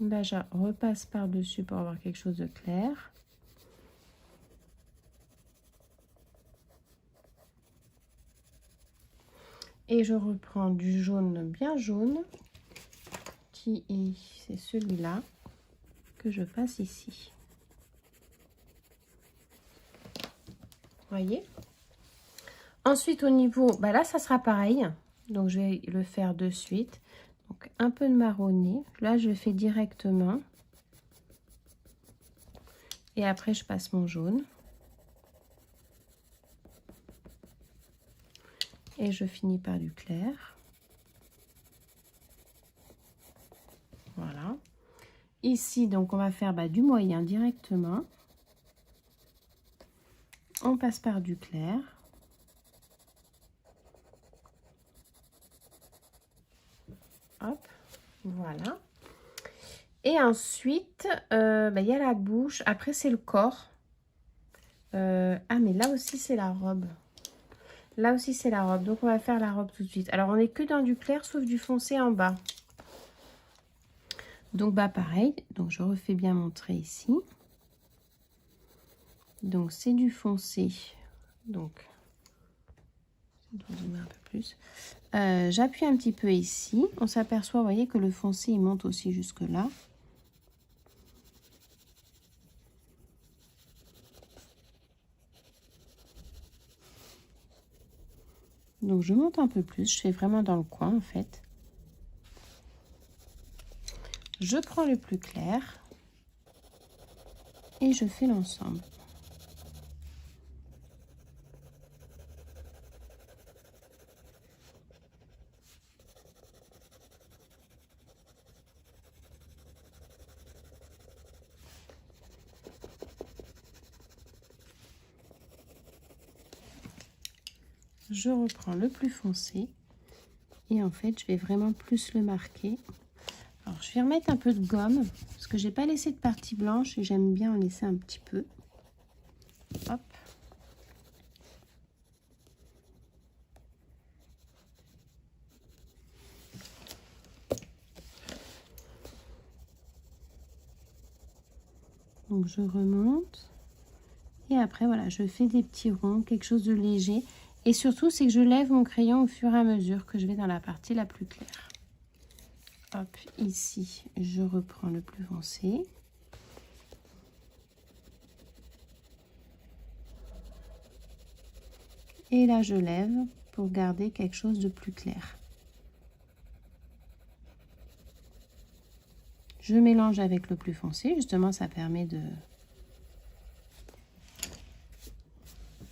Là, je repasse par-dessus pour avoir quelque chose de clair. Et je reprends du jaune bien jaune, qui est, c'est celui-là, que je passe ici. Voyez. Ensuite, au niveau, là, ça sera pareil. Donc, je vais le faire de suite. Donc, un peu de marronné. Là, je fais directement. Et après, je passe mon jaune. Et je finis par du clair. Voilà. Ici, donc, on va faire du moyen directement. On passe par du clair. Hop, voilà. Et ensuite, il y a la bouche. Après, c'est le corps. Ah, mais là aussi, c'est la robe. Là aussi, c'est la robe. Donc, on va faire la robe tout de suite. Alors, on n'est que dans du clair, sauf du foncé en bas. Donc, pareil. Donc, je refais bien mon trait ici. Donc, c'est du foncé. Donc, je vais zoomer un peu plus. J'appuie un petit peu ici. On s'aperçoit, vous voyez, que le foncé, il monte aussi jusque là. Donc, je monte un peu plus. Je fais vraiment dans le coin, en fait. Je prends le plus clair. Et je fais l'ensemble. Je reprends le plus foncé et en fait je vais vraiment plus le marquer. Alors je vais remettre un peu de gomme parce que j'ai pas laissé de partie blanche et j'aime bien en laisser un petit peu. Hop. Donc je remonte et après voilà, je fais des petits ronds, quelque chose de léger. Et surtout, c'est que je lève mon crayon au fur et à mesure que je vais dans la partie la plus claire. Hop, ici, je reprends le plus foncé. Et là, je lève pour garder quelque chose de plus clair. Je mélange avec le plus foncé, justement, ça permet de...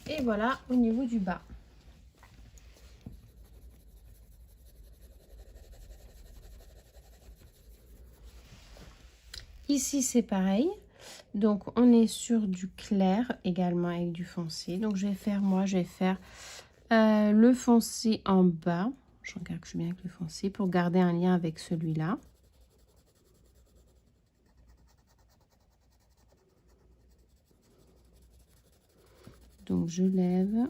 Et voilà, au niveau du bas. Ici, c'est pareil. Donc, on est sur du clair également avec du foncé. Donc, je vais faire le foncé en bas. Je regarde que je suis bien avec le foncé pour garder un lien avec celui-là. Donc, je lève.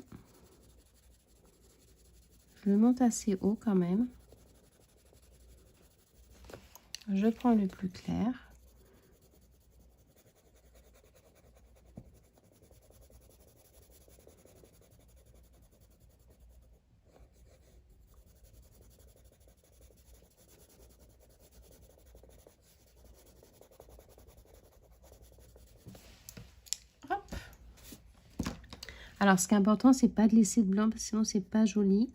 Je le monte assez haut quand même. Je prends le plus clair. Hop. Alors, ce qui est important, c'est pas de laisser de blanc, parce que sinon, c'est pas joli.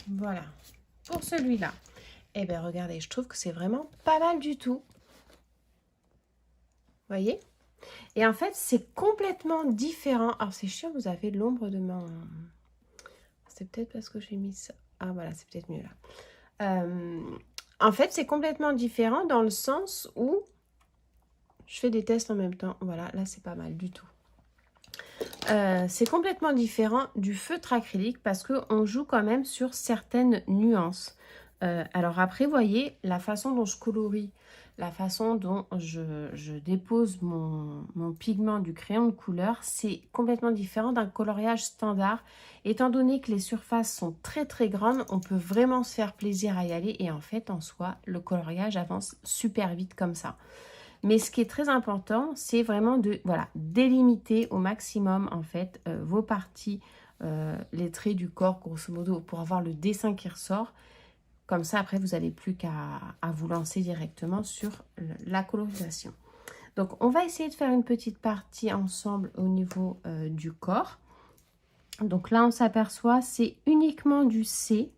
Voilà. Pour celui-là. Eh bien, regardez, je trouve que c'est vraiment pas mal du tout. Vous voyez? Et en fait, c'est complètement différent. Alors, c'est chiant, vous avez l'ombre de mon... C'est peut-être parce que j'ai mis ça. Ah, voilà, c'est peut-être mieux là. En fait, c'est complètement différent dans le sens où je fais des tests en même temps. Voilà, là, c'est pas mal du tout. C'est complètement différent du feutre acrylique parce qu'on joue quand même sur certaines nuances. Alors après, vous voyez, la façon dont je colorie, la façon dont je dépose mon pigment du crayon de couleur, c'est complètement différent d'un coloriage standard. Étant donné que les surfaces sont très très grandes, on peut vraiment se faire plaisir à y aller et en fait, en soi, le coloriage avance super vite comme ça. Mais ce qui est très important, c'est vraiment de délimiter au maximum en fait vos parties, les traits du corps grosso modo pour avoir le dessin qui ressort. Comme ça, après, vous n'avez plus qu'à vous lancer directement sur la colorisation. Donc, on va essayer de faire une petite partie ensemble au niveau du corps. Donc là, on s'aperçoit, c'est uniquement du C.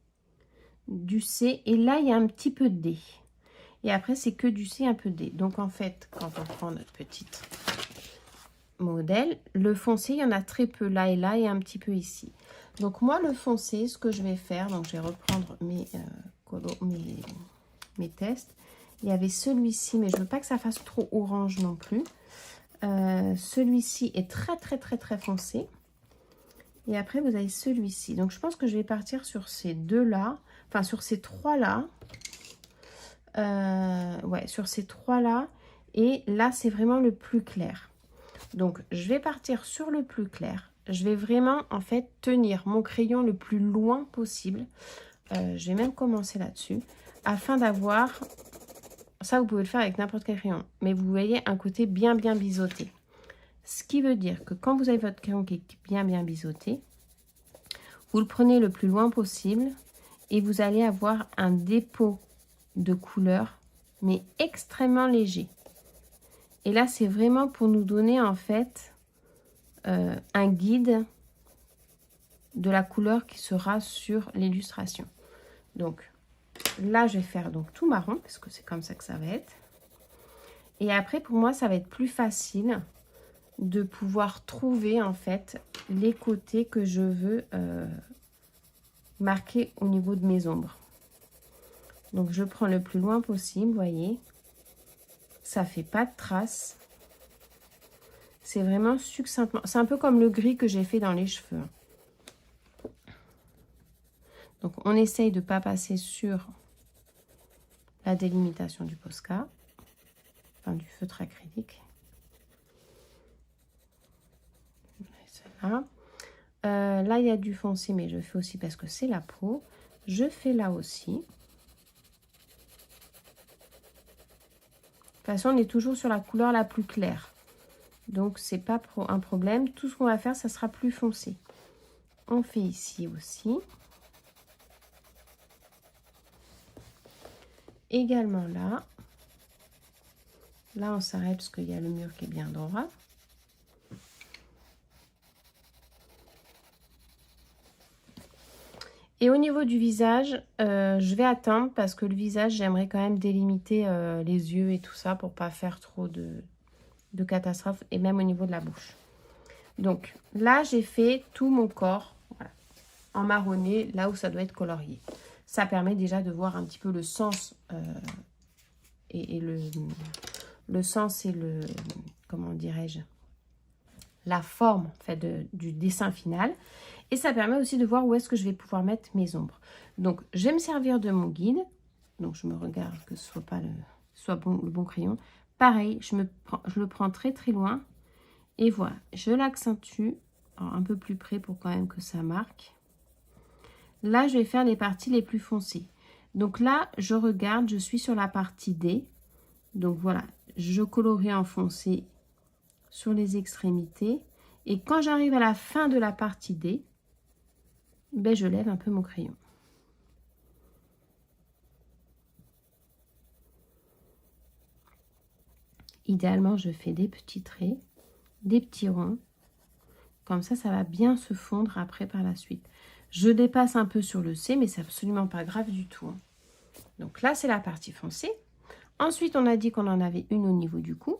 Et là, il y a un petit peu de D. Et après, c'est que du C, un peu de D. Donc, en fait, quand on prend notre petite modèle, le foncé, il y en a très peu là et un petit peu ici. Donc, moi, le foncé, ce que je vais faire, donc je vais reprendre mes tests. Il y avait celui-ci, mais je ne veux pas que ça fasse trop orange non plus. Celui-ci est très, très, très, très foncé. Et après, vous avez celui-ci. Donc, je pense que je vais partir sur ces deux-là. Enfin, sur ces trois-là. Ouais, sur ces trois-là. Et là, c'est vraiment le plus clair. Donc, je vais partir sur le plus clair. Je vais vraiment, en fait, tenir mon crayon le plus loin possible. Je vais même commencer là-dessus. Afin d'avoir... Ça, vous pouvez le faire avec n'importe quel crayon. Mais vous voyez un côté bien, bien biseauté. Ce qui veut dire que quand vous avez votre crayon qui est bien, bien biseauté, vous le prenez le plus loin possible. Et vous allez avoir un dépôt de couleur, mais extrêmement léger. Et là, c'est vraiment pour nous donner, en fait, un guide de la couleur qui sera sur l'illustration. Donc, là, je vais faire donc tout marron, parce que c'est comme ça que ça va être. Et après, pour moi, ça va être plus facile de pouvoir trouver, en fait, les côtés que je veux marquer au niveau de mes ombres. Donc, je prends le plus loin possible, vous voyez. Ça fait pas de traces. C'est vraiment succinctement. C'est un peu comme le gris que j'ai fait dans les cheveux. Donc, on essaye de ne pas passer sur la délimitation du Posca, enfin du feutre acrylique. Là, il y a du foncé, mais je fais aussi parce que c'est la peau. Je fais là aussi. De toute façon, on est toujours sur la couleur la plus claire. Donc, c'est pas un problème. Tout ce qu'on va faire, ça sera plus foncé. On fait ici aussi. Également là. Là, on s'arrête parce qu'il y a le mur qui est bien droit. Et au niveau du visage, je vais attendre parce que le visage, j'aimerais quand même délimiter les yeux et tout ça pour pas faire trop de catastrophes, et même au niveau de la bouche. Donc là, j'ai fait tout mon corps voilà, en marronné, là où ça doit être colorié. Ça permet déjà de voir un petit peu le sens et le sens et le, comment dirais-je, la forme en fait, du dessin final. Et ça permet aussi de voir où est-ce que je vais pouvoir mettre mes ombres. Donc, je vais me servir de mon guide. Donc, je me regarde que ce soit pas le bon crayon. Pareil, je le prends très très loin. Et voilà, je l'accentue un peu plus près pour quand même que ça marque. Là, je vais faire les parties les plus foncées. Donc là, je regarde, je suis sur la partie D. Donc voilà, je colorie en foncé sur les extrémités. Et quand j'arrive à la fin de la partie D, ben, je lève un peu mon crayon. Idéalement, je fais des petits traits, des petits ronds. Comme ça va bien se fondre après par la suite. Je dépasse un peu sur le C, mais c'est absolument pas grave du tout. Donc là, c'est la partie foncée. Ensuite, on a dit qu'on en avait une au niveau du cou.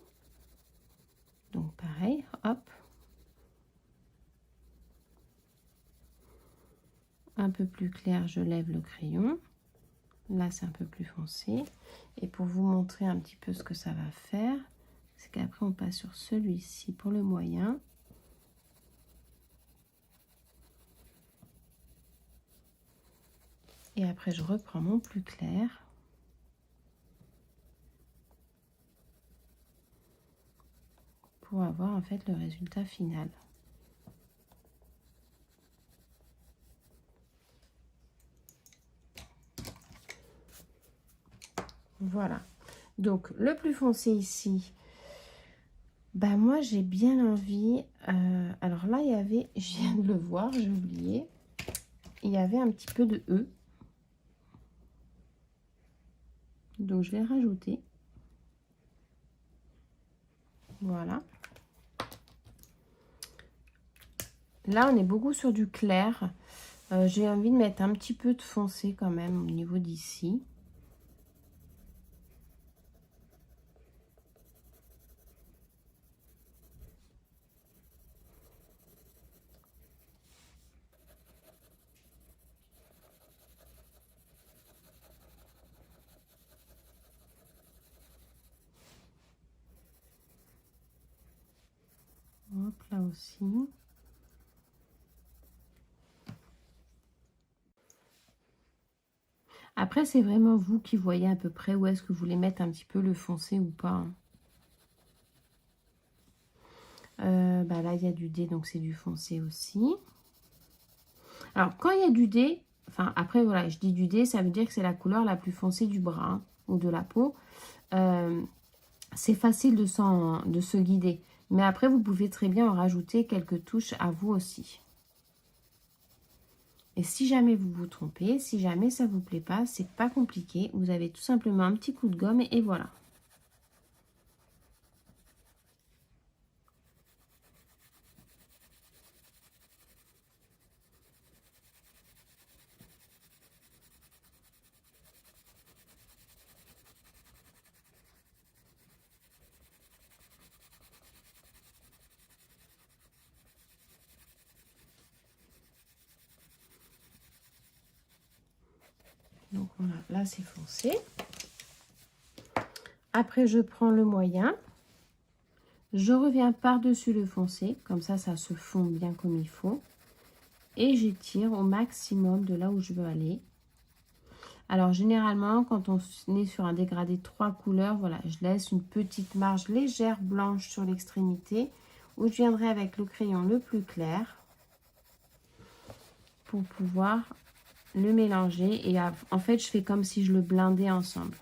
Donc pareil, hop. Un peu plus clair, je lève le crayon. Là, c'est un peu plus foncé. Et pour vous montrer un petit peu ce que ça va faire, c'est qu'après, on passe sur celui-ci pour le moyen. Et après, je reprends mon plus clair. Pour avoir en fait le résultat final. Voilà. Donc, le plus foncé ici, bah moi, j'ai bien envie... alors là, il y avait, je viens de le voir, j'ai oublié, il y avait un petit peu de E. Donc, je vais le rajouter. Voilà. Là, on est beaucoup sur du clair. J'ai envie de mettre un petit peu de foncé quand même au niveau d'ici. Hop, là aussi. Après, c'est vraiment vous qui voyez à peu près où est-ce que vous voulez mettre un petit peu le foncé ou pas. Bah là, il y a du D, donc c'est du foncé aussi. Alors, quand il y a du D, enfin, après, voilà, je dis du D, ça veut dire que c'est la couleur la plus foncée du bras hein, ou de la peau. C'est facile de se guider. Mais après, vous pouvez très bien en rajouter quelques touches à vous aussi. Et si jamais vous vous trompez, si jamais ça ne vous plaît pas, c'est pas compliqué. Vous avez tout simplement un petit coup de gomme et voilà. Donc voilà, là c'est foncé. Après, je prends le moyen. Je reviens par-dessus le foncé. Comme ça se fond bien comme il faut. Et j'étire au maximum de là où je veux aller. Alors, généralement, quand on est sur un dégradé 3 couleurs, voilà, je laisse une petite marge légère blanche sur l'extrémité où je viendrai avec le crayon le plus clair pour pouvoir le mélanger. Et en fait, je fais comme si je le blindais ensemble.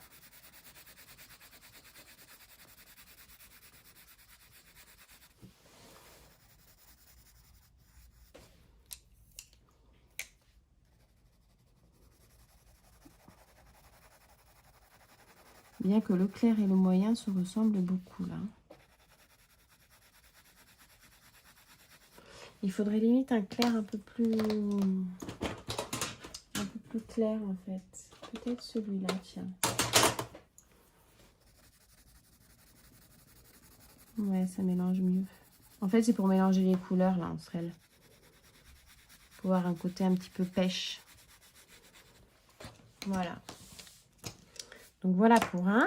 Bien que le clair et le moyen se ressemblent beaucoup là. Il faudrait limite un clair un peu plus clair en fait. Peut-être celui-là, tiens. Ouais, ça mélange mieux. En fait, c'est pour mélanger les couleurs là entre elles. Pour avoir un côté un petit peu pêche. Voilà. Donc voilà pour un.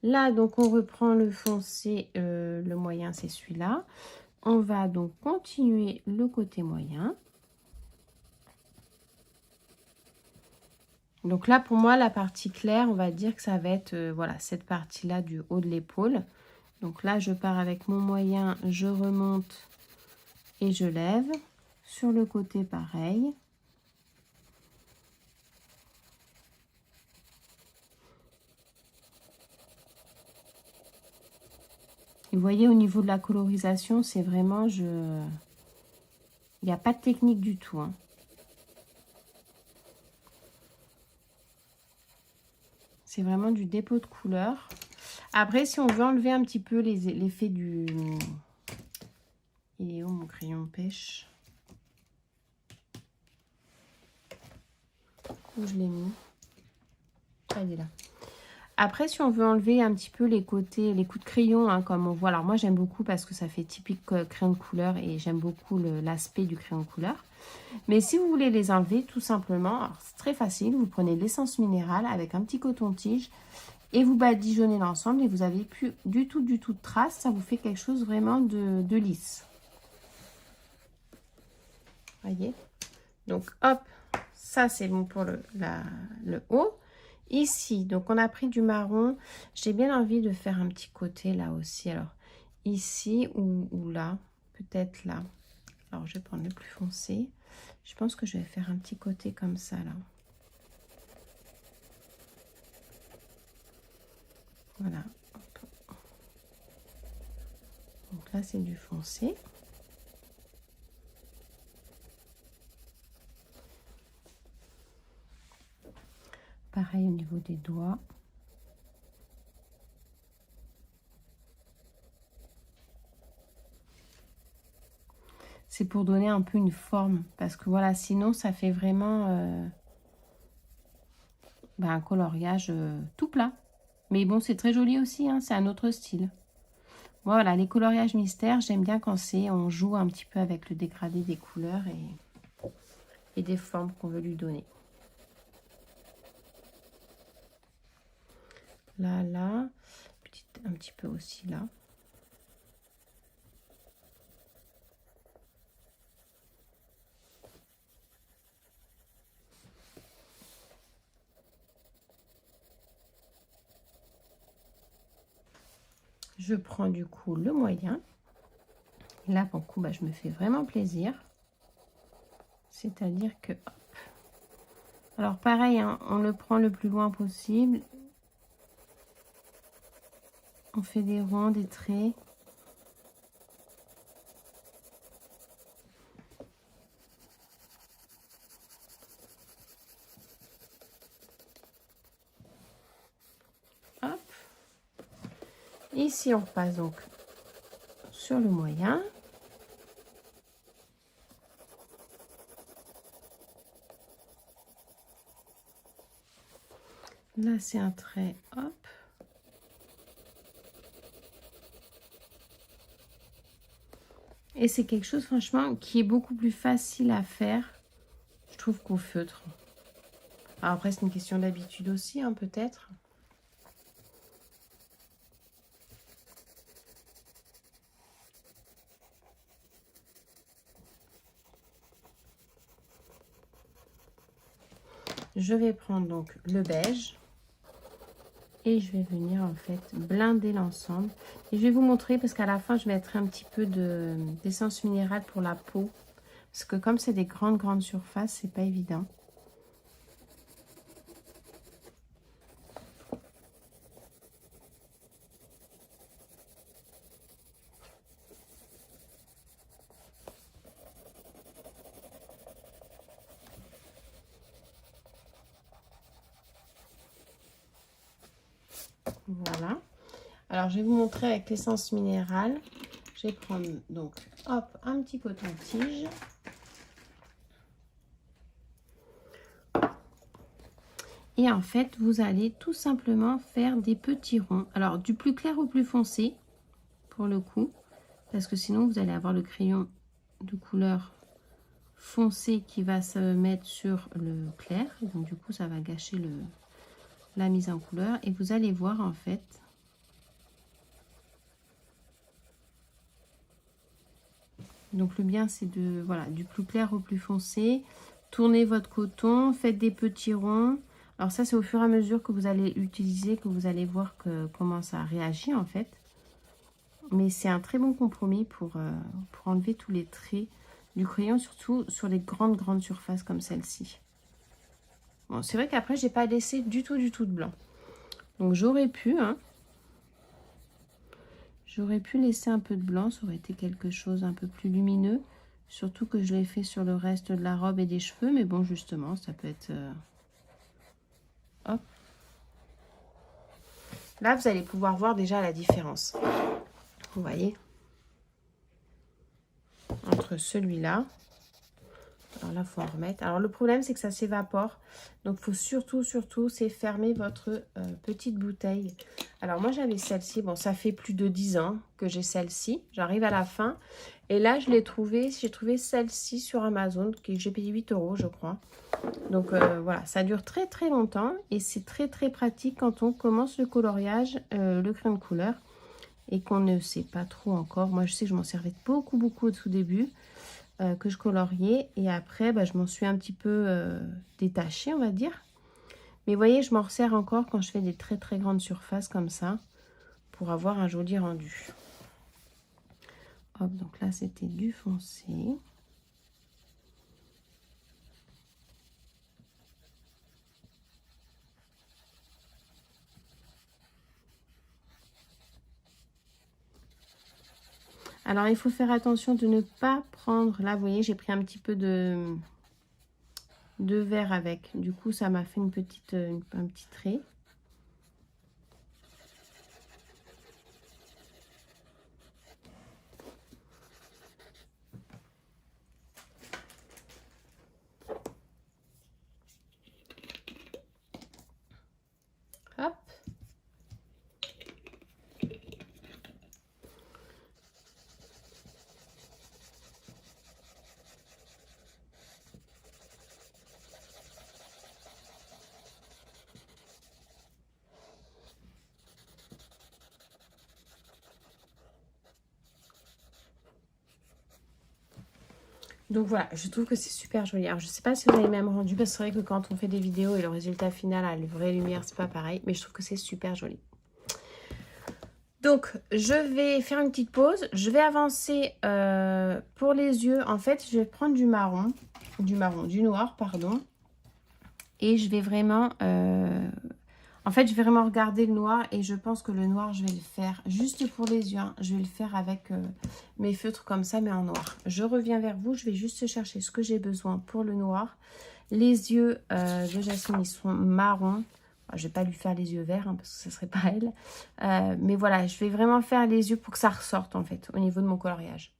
Là, donc on reprend le foncé, le moyen c'est celui-là. On va donc continuer le côté moyen. Donc là, pour moi, la partie claire, on va dire que ça va être voilà, cette partie-là du haut de l'épaule. Donc là, je pars avec mon moyen, je remonte et je lève. Sur le côté, pareil. Et vous voyez, au niveau de la colorisation, c'est vraiment, il n'y a pas de technique du tout, hein. C'est vraiment du dépôt de couleur. Après, si on veut enlever un petit peu l'effet du... Il est où mon crayon pêche? Où je l'ai mis? Ah, il est là. Après, si on veut enlever un petit peu les côtés, les coups de crayon, hein, comme on voit. Alors moi, j'aime beaucoup parce que ça fait typique crayon de couleur et j'aime beaucoup l'aspect du crayon de couleur. Mais si vous voulez les enlever, tout simplement, c'est très facile. Vous prenez l'essence minérale avec un petit coton-tige et vous badigeonnez l'ensemble et vous n'avez plus du tout de traces. Ça vous fait quelque chose vraiment de lisse. Voyez? Donc, hop, ça c'est bon pour le haut. Ici, donc on a pris du marron. J'ai bien envie de faire un petit côté là aussi. Alors, ici ou là, peut-être là. Alors, je vais prendre le plus foncé. Je pense que je vais faire un petit côté comme ça là. Voilà. Donc là, c'est du foncé. Pareil au niveau des doigts. C'est pour donner un peu une forme. Parce que voilà, sinon, ça fait vraiment un coloriage tout plat. Mais bon, c'est très joli aussi, hein, c'est un autre style. Voilà, les coloriages mystères, j'aime bien quand on joue un petit peu avec le dégradé des couleurs et des formes qu'on veut lui donner. Là, un petit peu aussi là. Je prends du coup le moyen. Et là, pour le coup, je me fais vraiment plaisir. C'est-à-dire que, hop. Alors pareil, hein, on le prend le plus loin possible. On fait des ronds, des traits. Hop. Ici, on repasse donc sur le moyen. Là, c'est un trait, hop. Et c'est quelque chose, franchement, qui est beaucoup plus facile à faire, je trouve, qu'au feutre. Alors après, c'est une question d'habitude aussi, hein, peut-être. Je vais prendre donc le beige. Et je vais venir en fait blinder l'ensemble. Et je vais vous montrer parce qu'à la fin je mettrai un petit peu d'essence minérale pour la peau. Parce que comme c'est des grandes surfaces, c'est pas évident. Voilà. Alors je vais vous montrer avec l'essence minérale. Je vais prendre donc hop un petit coton-tige. Et en fait, vous allez tout simplement faire des petits ronds. Alors, du plus clair au plus foncé, pour le coup. Parce que sinon, vous allez avoir le crayon de couleur foncé qui va se mettre sur le clair. Et donc, du coup, ça va gâcher la mise en couleur et vous allez voir en fait. Donc le bien c'est de voilà du plus clair au plus foncé. Tournez votre coton, faites des petits ronds. Alors ça c'est au fur et à mesure que vous allez utiliser, que vous allez voir comment ça réagit en fait. Mais c'est un très bon compromis pour enlever tous les traits du crayon, surtout sur les grandes surfaces comme celle-ci. Bon, c'est vrai qu'après j'ai pas laissé du tout de blanc. Donc j'aurais pu, hein, j'aurais pu laisser un peu de blanc, ça aurait été quelque chose un peu plus lumineux. Surtout que je l'ai fait sur le reste de la robe et des cheveux. Mais bon, justement, ça peut être... Hop. Là, vous allez pouvoir voir déjà la différence. Vous voyez? Entre celui-là. Alors là, il faut en remettre. Alors le problème, c'est que ça s'évapore. Donc, il faut surtout, c'est fermer votre petite bouteille. Alors moi, j'avais celle-ci. Bon, ça fait plus de 10 ans que j'ai celle-ci. J'arrive à la fin. Et là, j'ai trouvé celle-ci sur Amazon, que j'ai payé 8 €, je crois. Donc voilà, ça dure très longtemps. Et c'est très pratique quand on commence le coloriage, le crayon de couleur. Et qu'on ne sait pas trop encore. Moi, je sais que je m'en servais beaucoup au tout début. Que je coloriais et après je m'en suis un petit peu détachée, on va dire, mais vous voyez, je m'en resserre encore quand je fais des très grandes surfaces comme ça pour avoir un joli rendu. Hop, donc là c'était du foncé. Alors il faut faire attention de ne pas prendre, là vous voyez j'ai pris un petit peu de vert avec, du coup ça m'a fait un petit trait. Hop. Donc voilà, je trouve que c'est super joli. Alors je sais pas si vous avez le même rendu, parce que c'est vrai que quand on fait des vidéos et le résultat final à la vraie lumière, c'est pas pareil. Mais je trouve que c'est super joli. Donc je vais faire une petite pause. Je vais avancer pour les yeux. En fait, je vais prendre du noir, pardon. Et je vais vraiment... En fait, je vais vraiment regarder le noir et je pense que le noir, je vais le faire juste pour les yeux. Hein. Je vais le faire avec mes feutres comme ça, mais en noir. Je reviens vers vous. Je vais juste chercher ce que j'ai besoin pour le noir. Les yeux de Jasmine, ils sont marrons. Je ne vais pas lui faire les yeux verts, hein, parce que ce ne serait pas elle. Mais voilà, je vais vraiment faire les yeux pour que ça ressorte, en fait, au niveau de mon coloriage.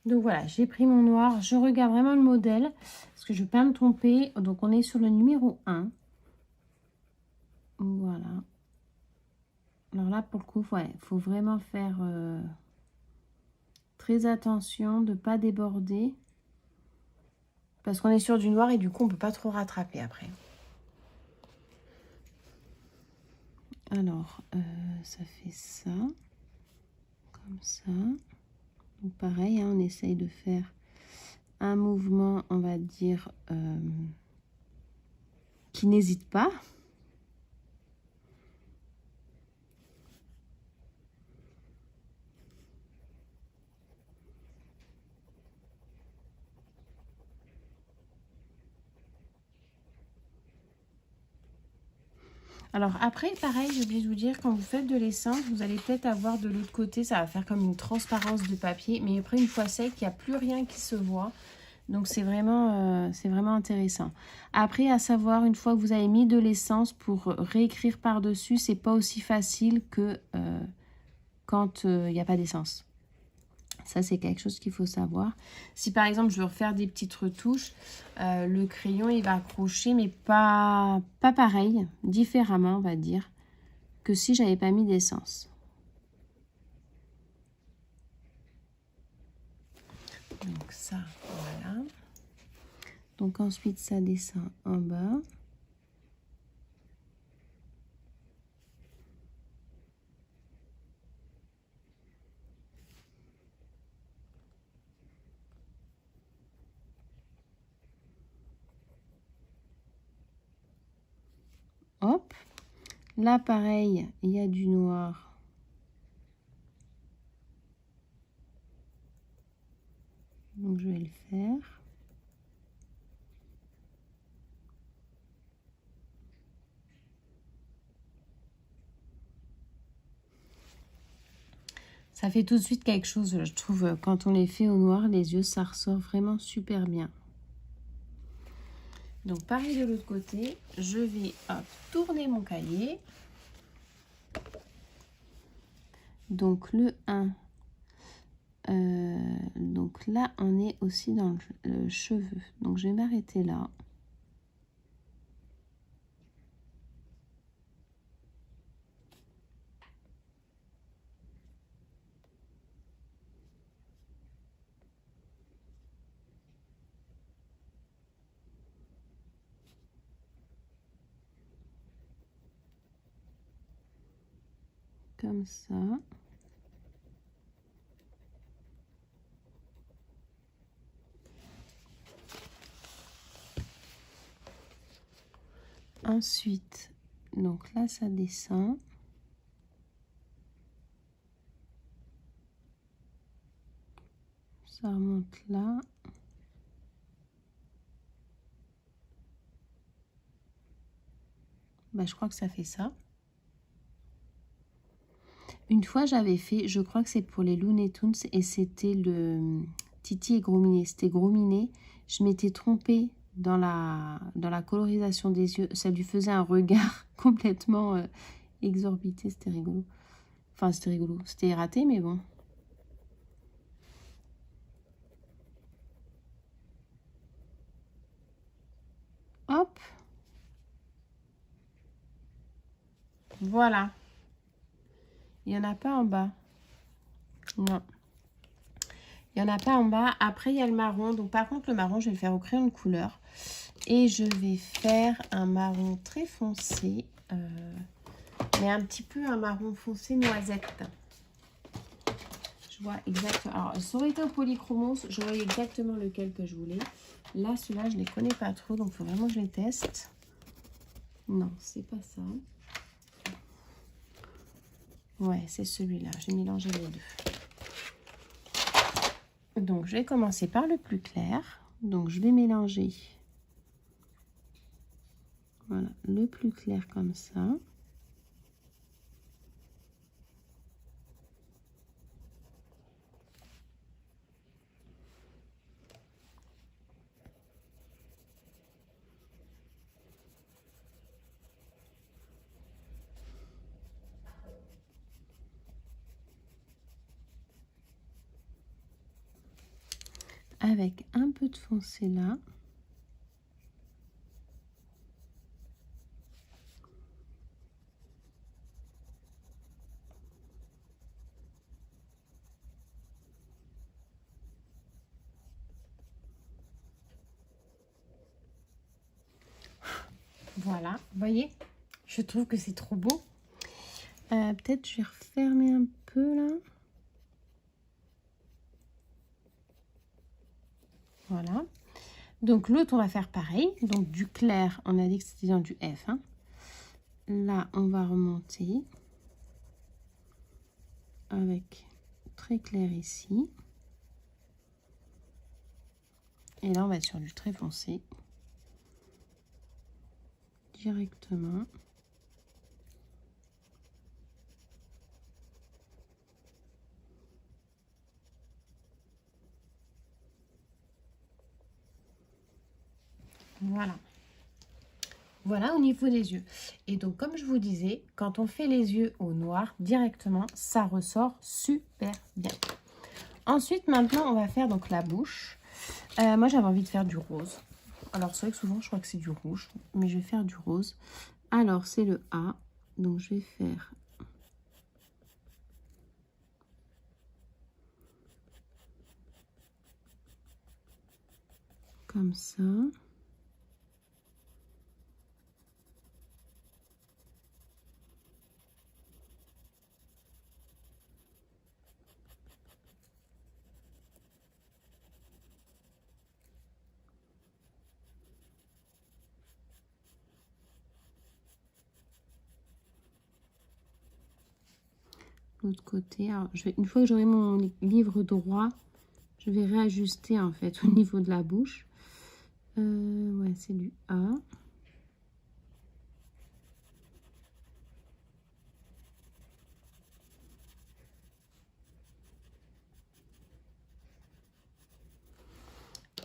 Donc voilà, j'ai pris mon noir. Je regarde vraiment le modèle, parce que je ne veux pas me tromper. Donc, on est sur le numéro 1. Voilà. Alors là, pour le coup, ouais, faut vraiment faire très attention de ne pas déborder. Parce qu'on est sur du noir et du coup, on ne peut pas trop rattraper après. Alors, ça fait ça. Comme ça. Donc pareil, hein, on essaye de faire un mouvement, on va dire, qui n'hésite pas. Alors après, pareil, j'ai oublié de vous dire, quand vous faites de l'essence, vous allez peut-être avoir de l'autre côté, ça va faire comme une transparence de papier. Mais après, une fois sec, il n'y a plus rien qui se voit. Donc c'est vraiment intéressant. Après, à savoir, une fois que vous avez mis de l'essence, pour réécrire par-dessus, c'est pas aussi facile que quand il n'y a pas d'essence. Ça, c'est quelque chose qu'il faut savoir. Si par exemple, je veux refaire des petites retouches, le crayon, il va accrocher, mais pas pareil, différemment, on va dire, que si j'avais pas mis d'essence. Donc ça, voilà. Donc ensuite, ça descend en bas. hop. Là, pareil, il y a du noir. Donc, je vais le faire. Ça fait tout de suite quelque chose, je trouve, quand on les fait au noir, les yeux, ça ressort vraiment super bien. Donc, pareil de l'autre côté, je vais tourner mon cahier. Donc, le 1. Donc là, on est aussi dans le cheveu. Donc, je vais m'arrêter là. Comme ça. Ensuite, donc là, ça descend. Ça remonte là. Bah, je crois que ça fait ça. Une fois, j'avais fait, je crois que c'est pour les Looney Tunes, et c'était le Titi et Gros Minet. C'était Gros Minet. Je m'étais trompée dans la colorisation des yeux. Ça lui faisait un regard complètement exorbité. C'était rigolo. Enfin, c'était rigolo. C'était raté, mais bon. Hop. Voilà. Il n'y en a pas en bas. Non. Il n'y en a pas en bas. Après, il y a le marron. Donc, par contre, le marron, je vais le faire au crayon de couleur. Et je vais faire un marron très foncé. Mais un petit peu un marron foncé noisette. Je vois exactement. Alors, ça aurait été au polychromos. Je voyais exactement lequel que je voulais. Là, celui-là, je ne les connais pas trop. Donc, il faut vraiment que je les teste. Non, c'est pas ça. Ouais, c'est celui-là. J'ai mélangé les deux. Donc, je vais commencer par le plus clair. Donc, je vais mélanger. Voilà, le plus clair comme ça. Avec un peu de foncé là. Voilà, vous voyez, je trouve que c'est trop beau. Peut-être je vais refermer un peu là. Voilà. Donc l'autre, on va faire pareil. Donc du clair, on a dit que c'était dans du F. Hein. Là, on va remonter avec très clair ici. Et là, on va être sur du très foncé. Directement. Voilà. Voilà au niveau des yeux. Et donc, comme je vous disais, quand on fait les yeux au noir, directement, ça ressort super bien. Ensuite, maintenant, on va faire donc la bouche. Moi, j'avais envie de faire du rose. Alors, c'est vrai que souvent, je crois que c'est du rouge, mais je vais faire du rose. Alors, c'est le A. Donc, je vais faire comme ça. l'autre côté. Alors, une fois que j'aurai mon livre droit, je vais réajuster en fait au niveau de la bouche. Ouais, c'est du A.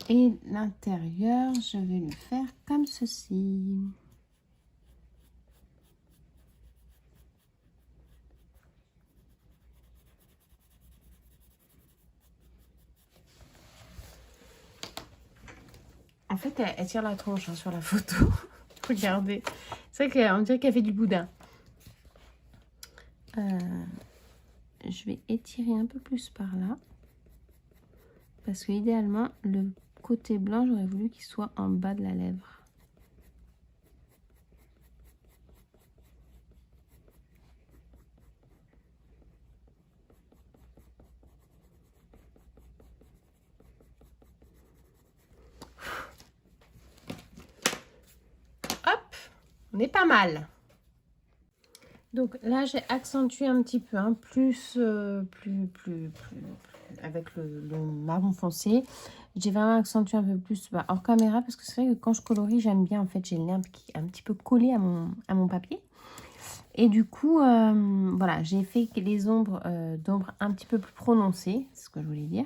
Et l'intérieur, je vais le faire comme ceci. En fait, elle tire la tronche hein, sur la photo. Regardez. C'est vrai qu'on dirait qu'elle fait du boudin. Je vais étirer un peu plus par là. Parce que idéalement, le côté blanc, j'aurais voulu qu'il soit en bas de la lèvre. Hop, on est pas mal. Donc là, j'ai accentué un petit peu, hein, plus avec le marron foncé. J'ai vraiment accentué un peu plus hors caméra parce que c'est vrai que quand je colorie, j'aime bien, en fait, j'ai le nez un petit peu collé à mon papier. Et du coup, voilà, j'ai fait les ombres d'ombre un petit peu plus prononcées, c'est ce que je voulais dire.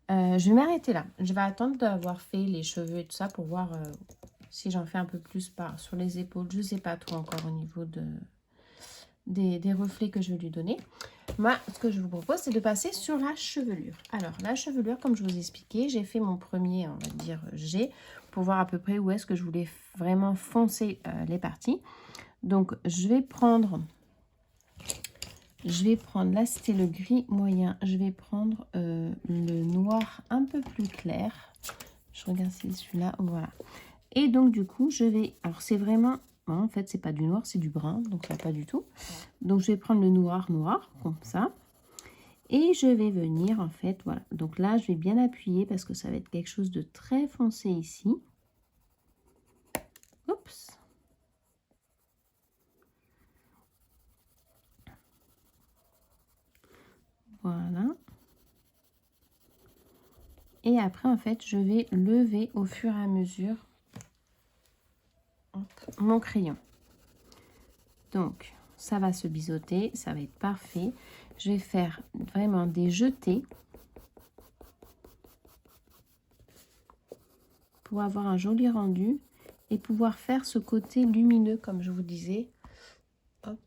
Je vais m'arrêter là. Je vais attendre d'avoir fait les cheveux et tout ça pour voir si j'en fais un peu plus sur les épaules. Je ne sais pas trop encore au niveau des reflets que je vais lui donner. Moi, ce que je vous propose, c'est de passer sur la chevelure. Alors, la chevelure, comme je vous ai expliqué, j'ai fait mon premier, on va dire, jet pour voir à peu près où est-ce que je voulais vraiment foncer les parties. Donc, je vais prendre, là, c'était le gris moyen. Je vais prendre le noir un peu plus clair. Je regarde si c'est celui-là, voilà. Et donc, du coup, je vais, alors c'est vraiment... En fait, c'est pas du noir, c'est du brun, donc ça pas du tout. Donc, je vais prendre le noir, comme ça. Et je vais venir, en fait, voilà. Donc là, je vais bien appuyer parce que ça va être quelque chose de très foncé ici. Oups. Voilà. Et après, en fait, je vais lever au fur et à mesure mon crayon. Donc, ça va se biseauter, ça va être parfait. Je vais faire vraiment des jetés pour avoir un joli rendu et pouvoir faire ce côté lumineux, comme je vous disais, hop,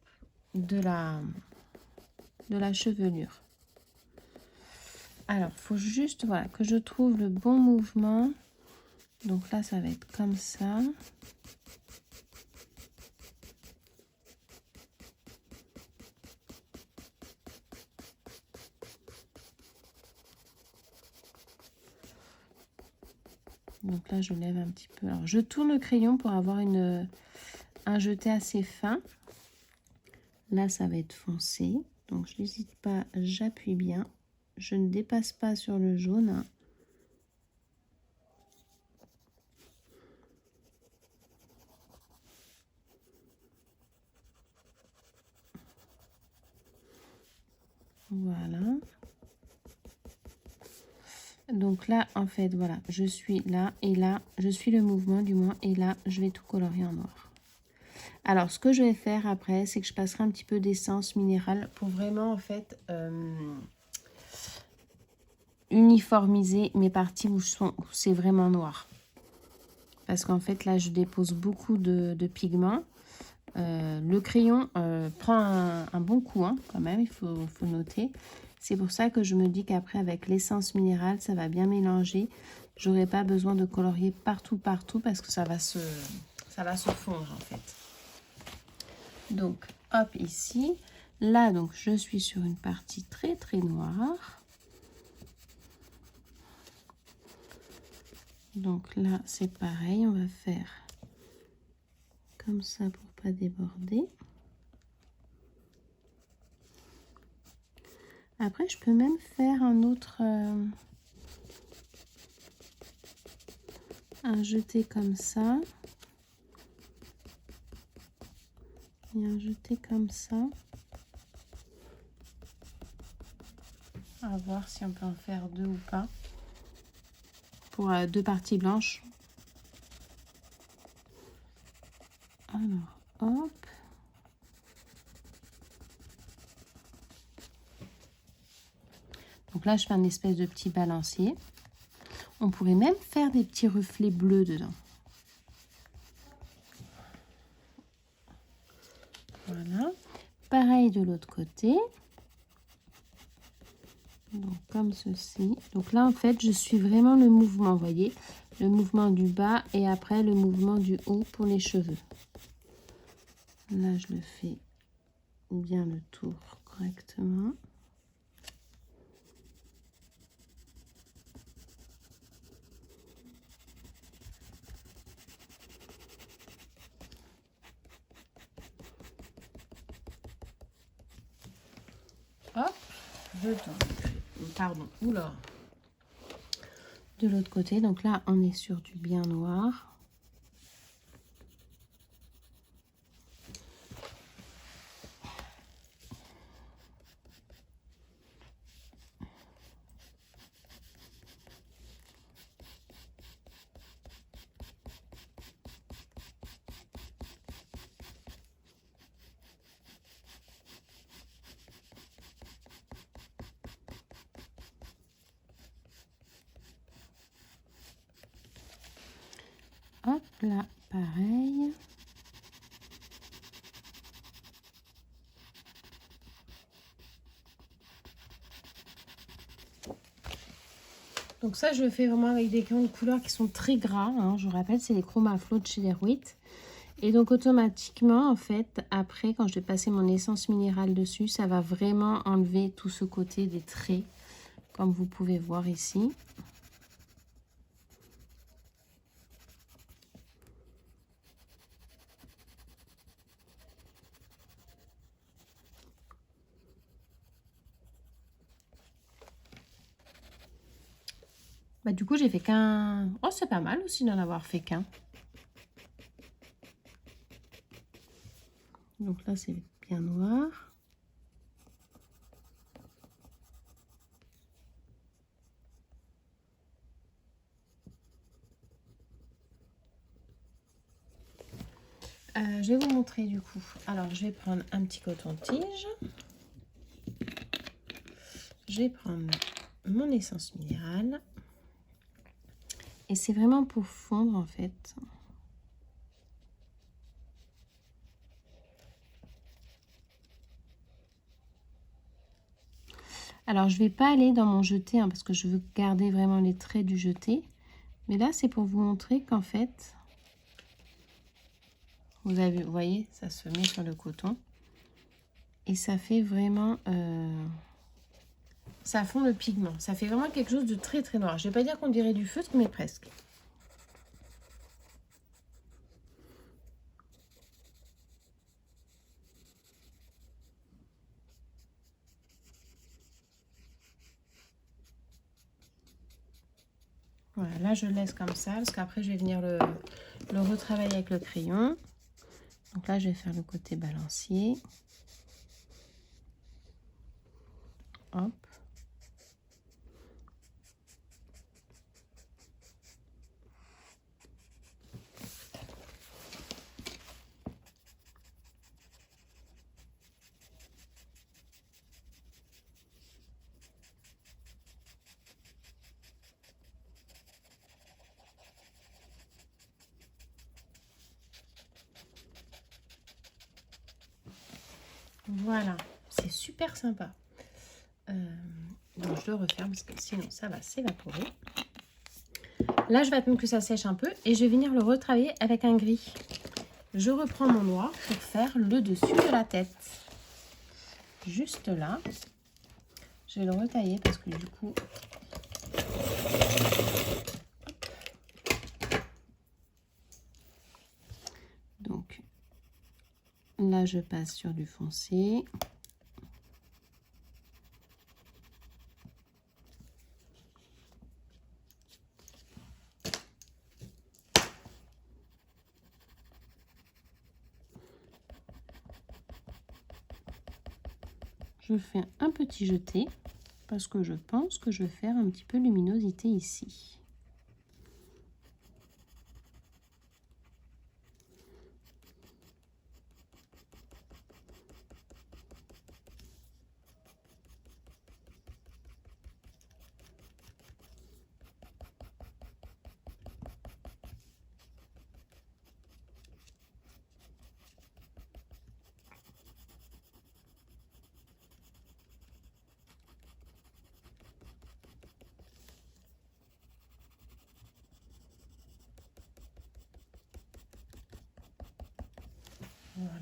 de la chevelure. Alors, il faut juste voilà, que je trouve le bon mouvement. Donc là, ça va être comme ça. Donc là, je lève un petit peu. Alors, je tourne le crayon pour avoir un jeté assez fin. Là, ça va être foncé. Donc, je n'hésite pas, j'appuie bien. Je ne dépasse pas sur le jaune. Voilà. Donc là, en fait, voilà, je suis là et là, je suis le mouvement du moins. Et là, je vais tout colorier en noir. Alors, ce que je vais faire après, c'est que je passerai un petit peu d'essence minérale pour vraiment, en fait, uniformiser mes parties où c'est vraiment noir. Parce qu'en fait, là, je dépose beaucoup de pigments. Le crayon prend un bon coup, hein, quand même, il faut noter. C'est pour ça que je me dis qu'après, avec l'essence minérale, ça va bien mélanger. J'aurai pas besoin de colorier partout, parce que ça va se fondre, en fait. Donc, hop, ici. Là, donc, je suis sur une partie très, très noire. Donc là, c'est pareil. On va faire comme ça pour pas déborder. Après, je peux même faire un autre... un jeté comme ça. Et un jeté comme ça. À voir si on peut en faire 2 ou pas. Pour 2 parties blanches. Alors, hop. Donc là, je fais un espèce de petit balancier. On pourrait même faire des petits reflets bleus dedans. Voilà. Pareil de l'autre côté. Donc comme ceci. Donc là, en fait, je suis vraiment le mouvement, vous voyez. Le mouvement du bas et après le mouvement du haut pour les cheveux. Là, je le fais bien le tour correctement. Hop, je tourne. Pardon, oula. De l'autre côté, donc là, on est sur du bien noir. Hop, là, pareil. Donc ça, je le fais vraiment avec des crayons de couleur qui sont très gras. Hein. Je vous rappelle, c'est les Chromaflow de chez Leroit. Et donc, automatiquement, en fait, après, quand je vais passer mon essence minérale dessus, ça va vraiment enlever tout ce côté des traits, comme vous pouvez voir ici. Bah, du coup, j'ai fait qu'un... Oh, c'est pas mal aussi d'en avoir fait qu'un. Donc là, c'est bien noir. Je vais vous montrer du coup. Alors, je vais prendre un petit coton-tige. Je vais prendre mon essence minérale. Et c'est vraiment pour fondre en fait. Alors, je ne vais pas aller dans mon jeté hein, parce que je veux garder vraiment les traits du jeté. Mais là, c'est pour vous montrer qu'en fait, vous voyez, ça se met sur le coton. Et ça fait vraiment... ça fond le pigment. Ça fait vraiment quelque chose de très très noir. Je ne vais pas dire qu'on dirait du feutre, mais presque. Voilà, là je laisse comme ça parce qu'après je vais venir le retravailler avec le crayon. Donc là je vais faire le côté balancier. Hop. Voilà, c'est super sympa. Donc je le referme parce que sinon ça va s'évaporer. Là, je vais attendre que ça sèche un peu et je vais venir le retravailler avec un gris. Je reprends mon noir pour faire le dessus de la tête. Juste là. Je vais le retailler parce que du coup... Donc, là, je passe sur du foncé. Je fais un petit jeté parce que je pense que je vais faire un petit peu de luminosité ici.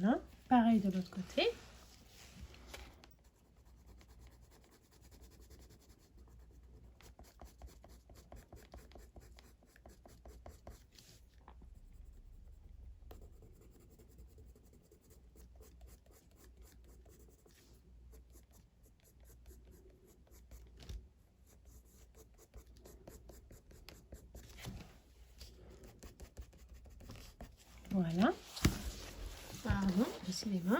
Voilà, pareil de l'autre côté. Voilà. Pardon, décidément.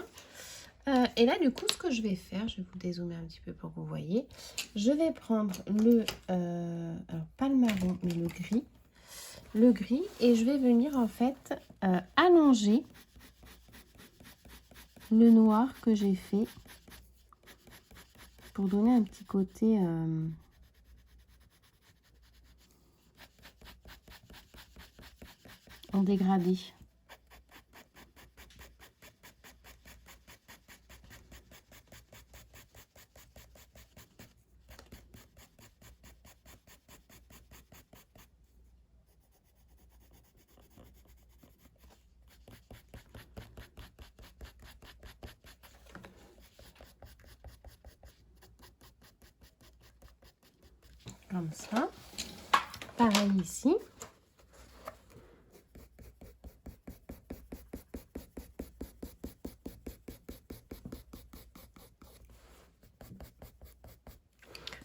Et là, du coup, ce que je vais faire, je vais vous dézoomer un petit peu pour que vous voyez. Je vais prendre le, alors pas le marron, mais le gris. Le gris, et je vais venir en fait allonger le noir que j'ai fait pour donner un petit côté en dégradé. Comme ça. Pareil ici.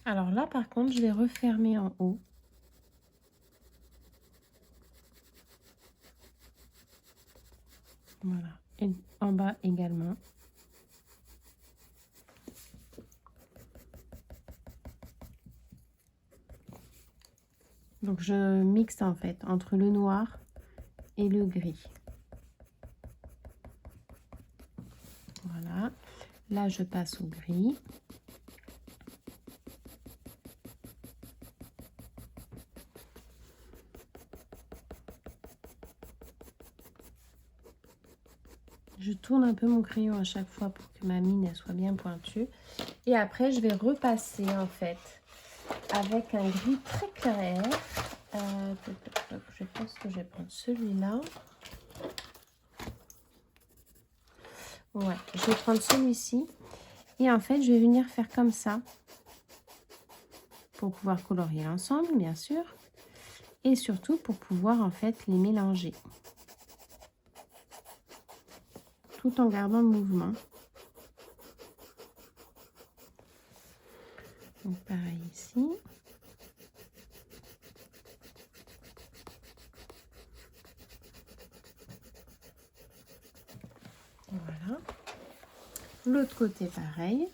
Alors là, par contre, je vais refermer en haut. Voilà. Et en bas également. Donc, je mixe en fait entre le noir et le gris. Voilà. Là, je passe au gris. Je tourne un peu mon crayon à chaque fois pour que ma mine elle soit bien pointue. Et après, je vais repasser en fait avec un gris très clair. Je pense que je vais prendre celui-là. Ouais, je vais prendre celui-ci. Et en fait, je vais venir faire comme ça. Pour pouvoir colorier l'ensemble, bien sûr. Et surtout pour pouvoir en fait les mélanger. Tout en gardant le mouvement. Donc pareil ici. Voilà. L'autre côté pareil.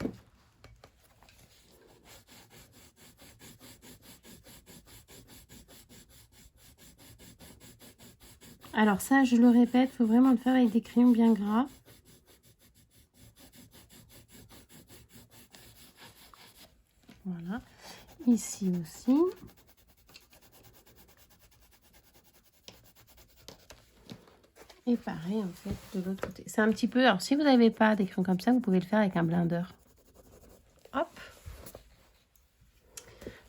Alors ça, je le répète, il faut vraiment le faire avec des crayons bien gras. Voilà. Ici aussi. Et pareil, en fait, de l'autre côté. C'est un petit peu... Alors, si vous n'avez pas des crayons comme ça, vous pouvez le faire avec un blender. Hop.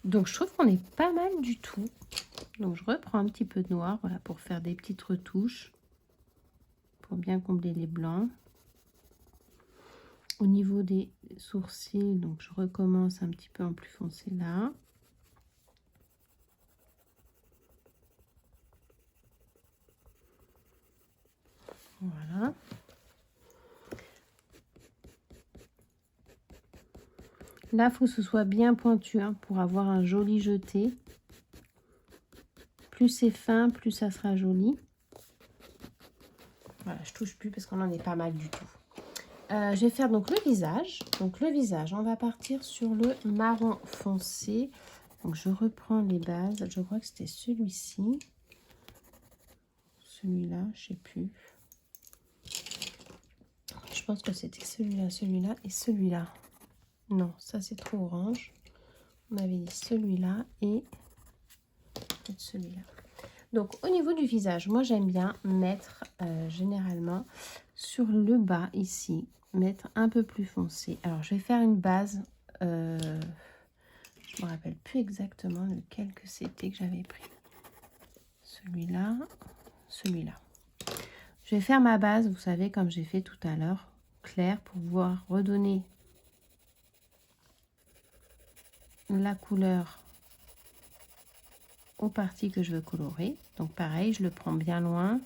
Donc, je trouve qu'on est pas mal du tout. Donc, je reprends un petit peu de noir, voilà, pour faire des petites retouches. Pour bien combler les blancs. Au niveau des sourcils, donc je recommence un petit peu en plus foncé là. Voilà. Là, il faut que ce soit bien pointu hein, pour avoir un joli jeté. Plus c'est fin, plus ça sera joli. Voilà, je touche plus parce qu'on en est pas mal du tout. Je vais faire donc le visage. Donc le visage, on va partir sur le marron foncé. Donc je reprends les bases. Je crois que c'était celui-ci. Celui-là, je sais plus. Je pense que c'était celui-là et celui-là. Non, ça c'est trop orange. On avait dit celui-là et peut-être celui-là. Donc au niveau du visage, moi j'aime bien mettre généralement sur le bas ici, mettre un peu plus foncé. Alors je vais faire une base, je me rappelle plus exactement lequel que c'était que j'avais pris. Celui-là, celui-là. Je vais faire ma base, vous savez, comme j'ai fait tout à l'heure, clair, pour pouvoir redonner la couleur aux parties que je veux colorer. Donc pareil, je le prends bien loin.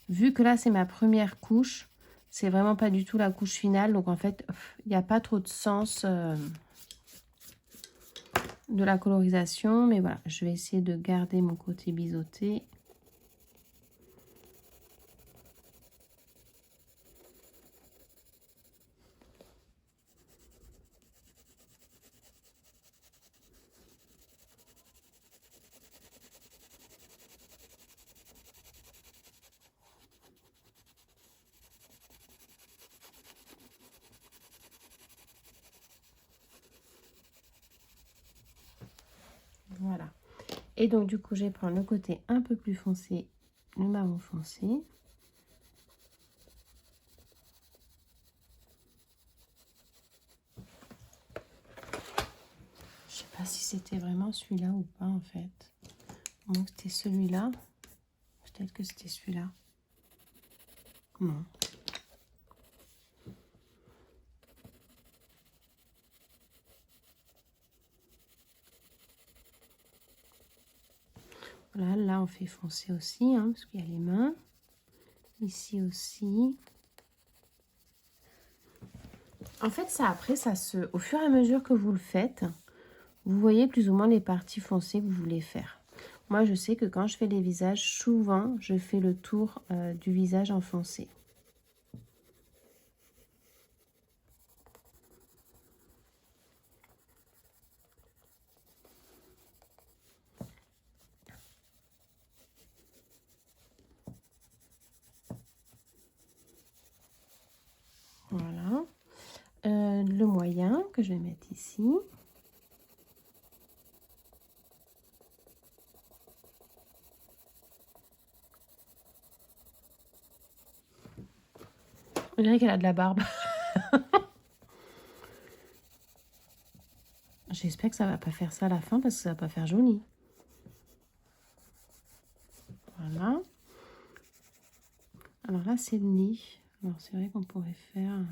Vu que là c'est ma première couche, c'est vraiment pas du tout la couche finale, donc en fait il n'y a pas trop de sens de la colorisation, mais voilà, je vais essayer de garder mon côté biseauté. Voilà. Et donc du coup, je vais prendre le côté un peu plus foncé, le marron foncé. Je sais pas si c'était vraiment celui-là ou pas en fait. Donc c'était celui-là. Peut-être que c'était celui-là. Non. Voilà, là on fait foncer aussi, hein, parce qu'il y a les mains. Ici aussi. En fait, ça après, au fur et à mesure que vous le faites, vous voyez plus ou moins les parties foncées que vous voulez faire. Moi, je sais que quand je fais les visages, souvent, je fais le tour du visage en foncé. Voilà. Le moyen que je vais mettre ici. On dirait qu'elle a de la barbe. J'espère que ça va pas faire ça à la fin parce que ça va pas faire joli. Voilà. Alors là, c'est le nez. Alors c'est vrai qu'on pourrait faire...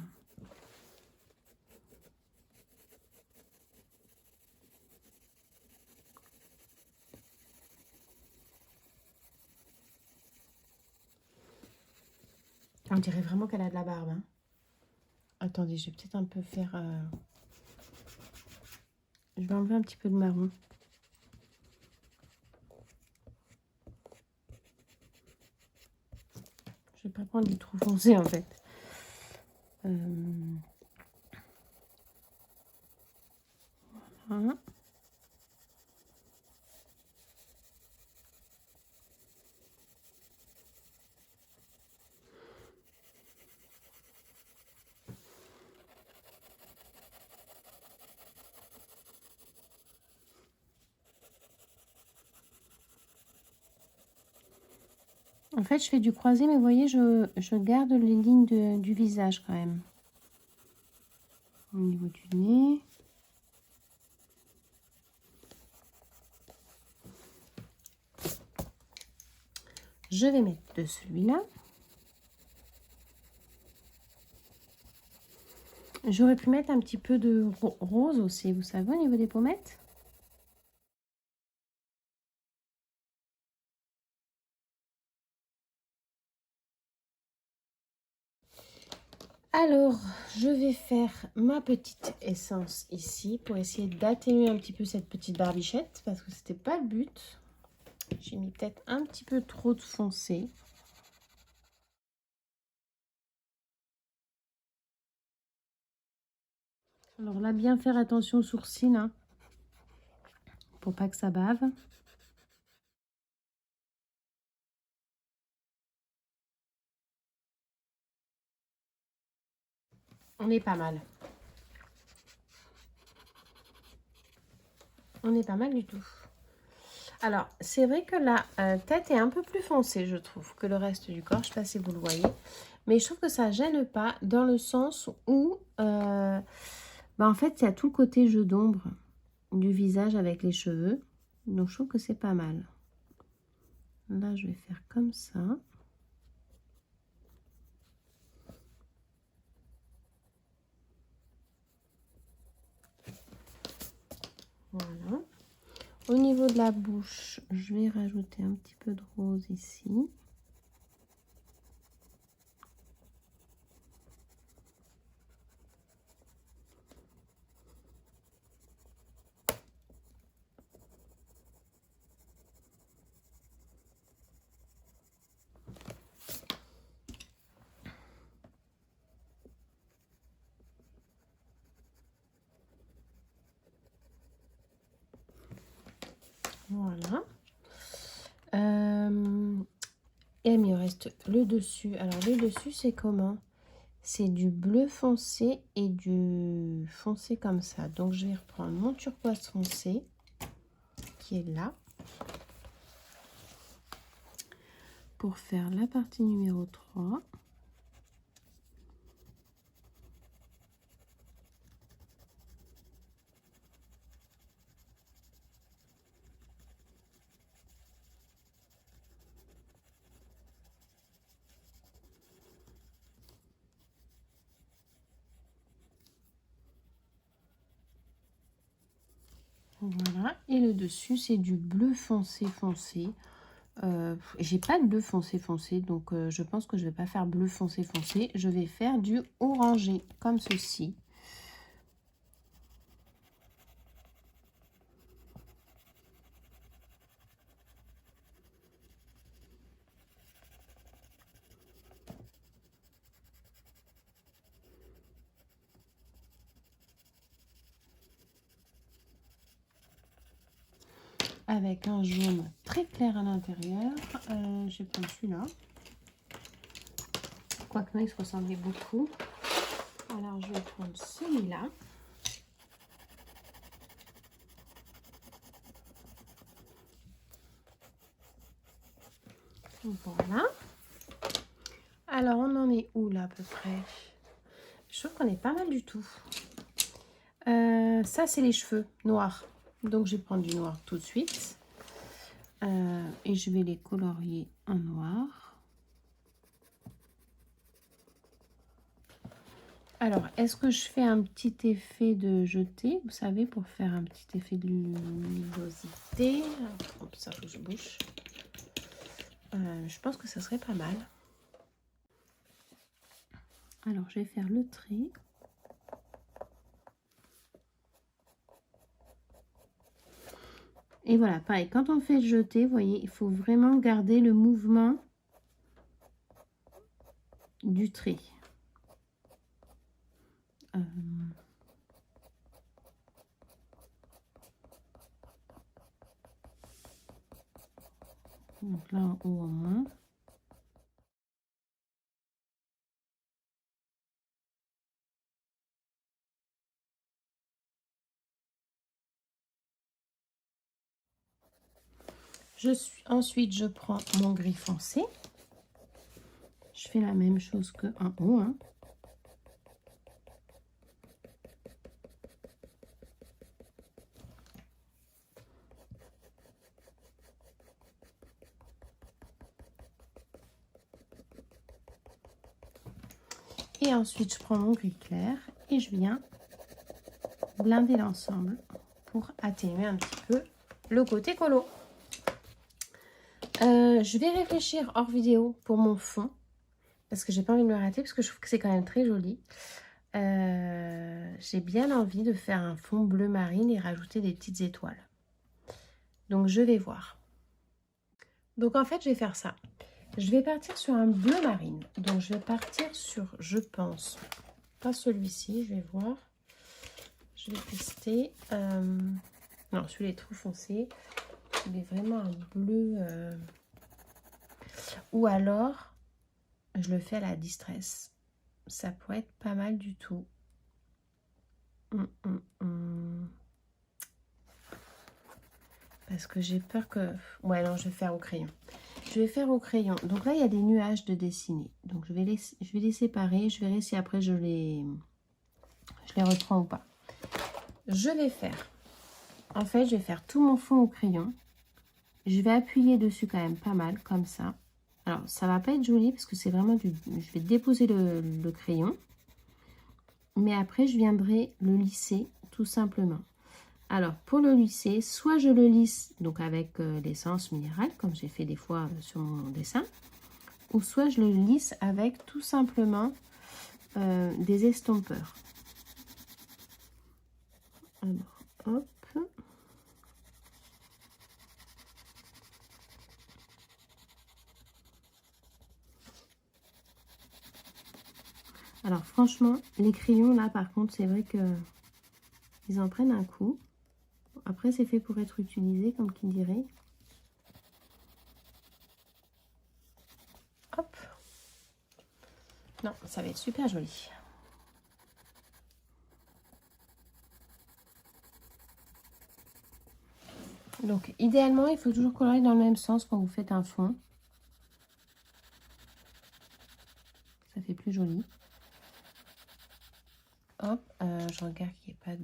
On dirait vraiment qu'elle a de la barbe. Hein. Attendez, je vais peut-être un peu faire... Je vais enlever un petit peu de marron. Je vais pas prendre du trop foncé en fait. Voilà. En fait, je fais du croisé, mais vous voyez, je garde les lignes du visage quand même. Au niveau du nez. Je vais mettre de celui-là. J'aurais pu mettre un petit peu de rose aussi, vous savez, au niveau des pommettes. Alors, je vais faire ma petite essence ici pour essayer d'atténuer un petit peu cette petite barbichette parce que c'était pas le but. J'ai mis peut-être un petit peu trop de foncé. Alors là, bien faire attention aux sourcils, hein, pour pas que ça bave. On est pas mal. On est pas mal du tout. Alors, c'est vrai que la tête est un peu plus foncée, je trouve, que le reste du corps. Je ne sais pas si vous le voyez. Mais je trouve que ça ne gêne pas dans le sens où, en fait, il y a tout le côté jeu d'ombre du visage avec les cheveux. Donc, je trouve que c'est pas mal. Là, je vais faire comme ça. Voilà. Au niveau de la bouche, je vais rajouter un petit peu de rose ici. Voilà. Et il me reste le dessus. Alors, le dessus, c'est comment? C'est du bleu foncé et du foncé comme ça. Donc, je vais reprendre mon turquoise foncé qui est là pour faire la partie numéro 3. Voilà, et le dessus c'est du bleu foncé foncé. J'ai pas de bleu foncé foncé, donc je pense que je vais pas faire bleu foncé foncé. Je vais faire du orangé comme ceci. Avec un jaune très clair à l'intérieur. Je vais prendre celui-là. Quoique non, il se ressemblait beaucoup. Alors, je vais prendre celui-là. Voilà. Alors, on en est où là à peu près? Je trouve qu'on est pas mal du tout. Ça, c'est les cheveux noirs. Donc, je vais prendre du noir tout de suite. Et je vais les colorier en noir. Alors, est-ce que je fais un petit effet de jeté, vous savez, pour faire un petit effet de luminosité? Hop, ça bouge. Je pense que ça serait pas mal. Alors, je vais faire le trait. Et voilà, pareil, quand on fait le jeté, vous voyez, il faut vraiment garder le mouvement du trait. Donc là, en haut, en moins. Ensuite, je prends mon gris foncé. Je fais la même chose que en haut. Hein. Et ensuite, je prends mon gris clair et je viens blinder l'ensemble pour atténuer un petit peu le côté colo. Je vais réfléchir hors vidéo pour mon fond parce que j'ai pas envie de me rater parce que je trouve que c'est quand même très joli. J'ai bien envie de faire un fond bleu marine et rajouter des petites étoiles. Donc je vais voir. Donc en fait je vais faire ça. Je vais partir sur un bleu marine. Donc je vais partir sur, je pense, pas celui-ci, je vais voir. je vais tester. Non, celui-là est trop foncé. Je voulais vraiment un bleu. Ou alors, je le fais à la distress. Ça pourrait être pas mal du tout. Parce que j'ai peur que... Ouais, non, je vais faire au crayon. Je vais faire au crayon. Donc là, il y a des nuages de dessiner. Donc je vais les séparer. Je verrai si après je les reprends ou pas. Je vais faire... En fait, je vais faire tout mon fond au crayon. Je vais appuyer dessus quand même pas mal, comme ça. Alors, ça va pas être joli parce que c'est vraiment du... Je vais déposer le crayon. Mais après, je viendrai le lisser tout simplement. Alors, pour le lisser, soit je le lisse donc avec l'essence minérale, comme j'ai fait des fois sur mon dessin, ou soit je le lisse avec tout simplement des estompeurs. Alors, hop. Alors, franchement, les crayons, là, par contre, c'est vrai que ils en prennent un coup. Après, c'est fait pour être utilisé, comme qui dirait. Hop. Non, ça va être super joli. Donc, idéalement, il faut toujours colorer dans le même sens quand vous faites un fond. Ça fait plus joli. Hop, je regarde qu'il n'y ait pas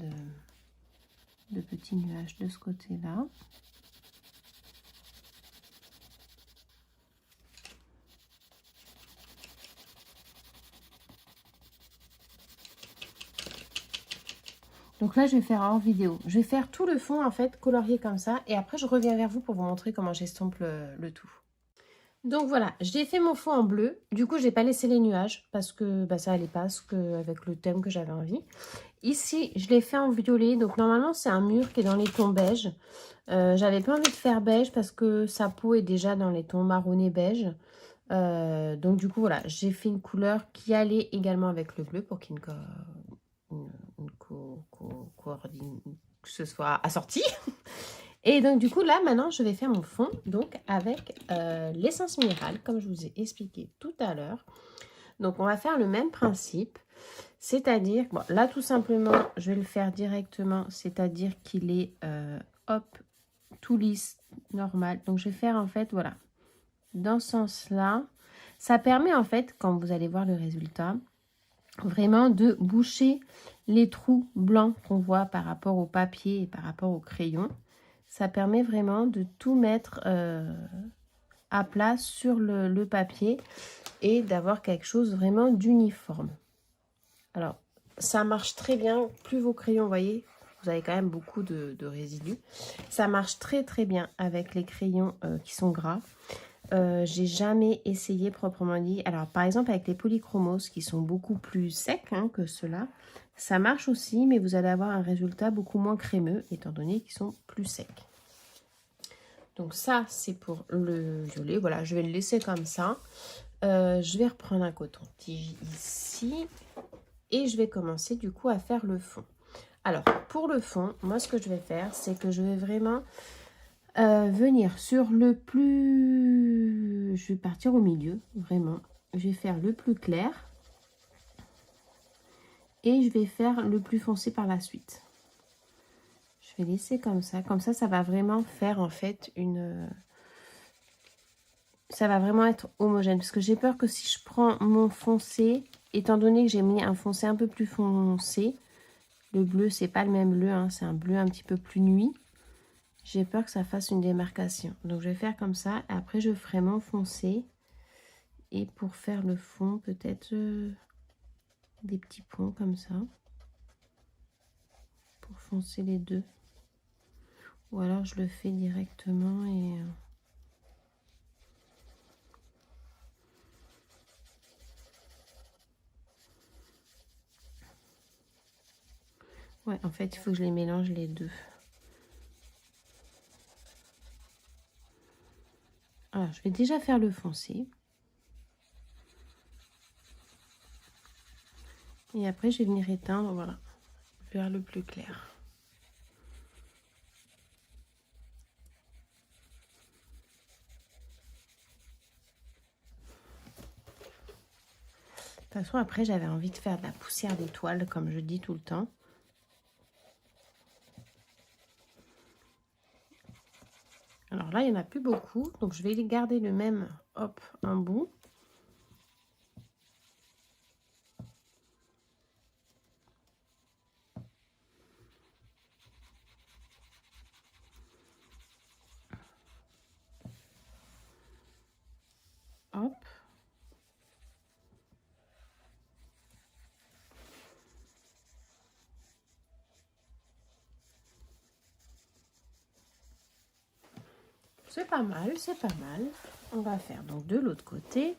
de petits nuages de ce côté-là. Donc là, je vais faire hors vidéo. Je vais faire tout le fond, en fait, colorié comme ça. Et après, je reviens vers vous pour vous montrer comment j'estompe le tout. Donc voilà, j'ai fait mon fond en bleu. Du coup, je n'ai pas laissé les nuages parce que ça allait pas avec le thème que j'avais envie. Ici, je l'ai fait en violet. Donc normalement, c'est un mur qui est dans les tons beige. J'avais pas envie de faire beige parce que sa peau est déjà dans les tons marronné beige. Donc du coup, voilà, j'ai fait une couleur qui allait également avec le bleu pour qu'il que ce soit assorti. Et donc du coup là maintenant je vais faire mon fond donc avec l'essence minérale comme je vous ai expliqué tout à l'heure. Donc on va faire le même principe, c'est-à-dire bon, là tout simplement je vais le faire directement, c'est-à-dire qu'il est hop tout lisse normal. Donc je vais faire en fait voilà dans ce sens là. Ça permet en fait quand vous allez voir le résultat vraiment de boucher les trous blancs qu'on voit par rapport au papier et par rapport au crayon. Ça permet vraiment de tout mettre à plat sur le papier et d'avoir quelque chose vraiment d'uniforme. Alors, ça marche très bien. Plus vos crayons, vous voyez, vous avez quand même beaucoup de résidus. Ça marche très très bien avec les crayons qui sont gras. J'ai jamais essayé proprement dit. Alors, par exemple, avec les polychromos qui sont beaucoup plus secs que ceux-là, ça marche aussi, mais vous allez avoir un résultat beaucoup moins crémeux, étant donné qu'ils sont plus secs. Donc ça, c'est pour le violet. Voilà, je vais le laisser comme ça. Je vais reprendre un coton-tige ici. Et je vais commencer du coup à faire le fond. Alors, pour le fond, moi, ce que je vais faire, c'est que je vais vraiment venir sur le plus... Je vais partir au milieu, vraiment. Je vais faire le plus clair. Et je vais faire le plus foncé par la suite. Je vais laisser comme ça. Comme ça va vraiment faire en fait une... Ça va vraiment être homogène. Parce que j'ai peur que si je prends mon foncé, étant donné que j'ai mis un foncé un peu plus foncé, le bleu, c'est pas le même bleu, c'est un bleu un petit peu plus nuit. J'ai peur que ça fasse une démarcation. Donc je vais faire comme ça. Et après, je ferai mon foncé. Et pour faire le fond, peut-être des petits points comme ça. Pour foncer les deux. Ou alors je le fais directement et... Ouais, en fait, il faut que je les mélange les deux. Alors, je vais déjà faire le foncé. Et après, je vais venir éteindre, voilà. vers le plus clair. De toute façon, après, j'avais envie de faire de la poussière d'étoile, comme je dis tout le temps. Alors là, il n'y en a plus beaucoup, donc je vais les garder le même, hop, un bout. Hop. C'est pas mal, c'est pas mal. On va faire donc de l'autre côté.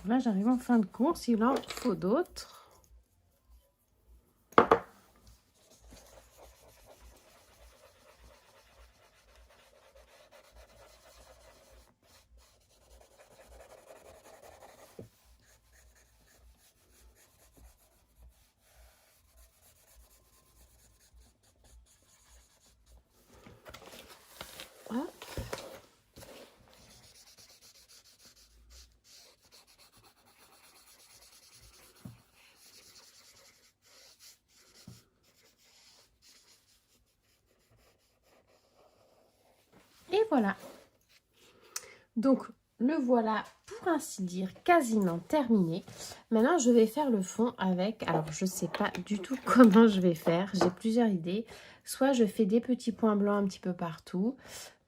Là, j'arrive en fin de course. Il en faut d'autres. Hop. Et voilà. Donc, le voilà, pour ainsi dire, quasiment terminé. Maintenant, je vais faire le fond avec... Alors, je ne sais pas du tout comment je vais faire. J'ai plusieurs idées. Soit je fais des petits points blancs un petit peu partout.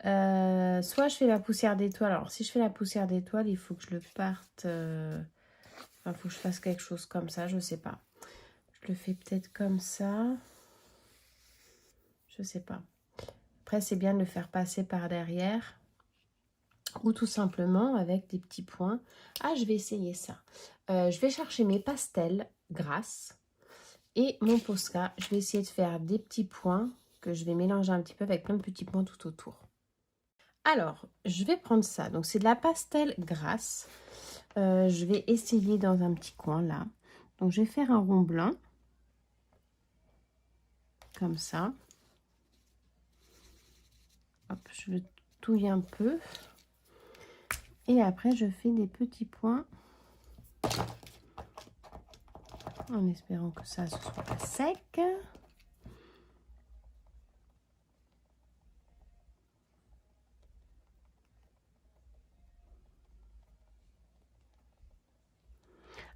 Soit je fais la poussière d'étoile. Alors, si je fais la poussière d'étoile, il faut que je le parte... Enfin, il faut que je fasse quelque chose comme ça, je ne sais pas. Je le fais peut-être comme ça. Je ne sais pas. Après, c'est bien de le faire passer par derrière. Ou tout simplement avec des petits points. Ah, je vais essayer ça. Je vais chercher mes pastels grasses et mon Posca. Je vais essayer de faire des petits points que je vais mélanger un petit peu avec plein de petits points tout autour. Alors, je vais prendre ça. Donc, c'est de la pastel grasse. Je vais essayer dans un petit coin là. Donc, je vais faire un rond blanc. Comme ça. Hop, je le touille un peu. Et après, je fais des petits points. En espérant que ça, ce soit pas sec.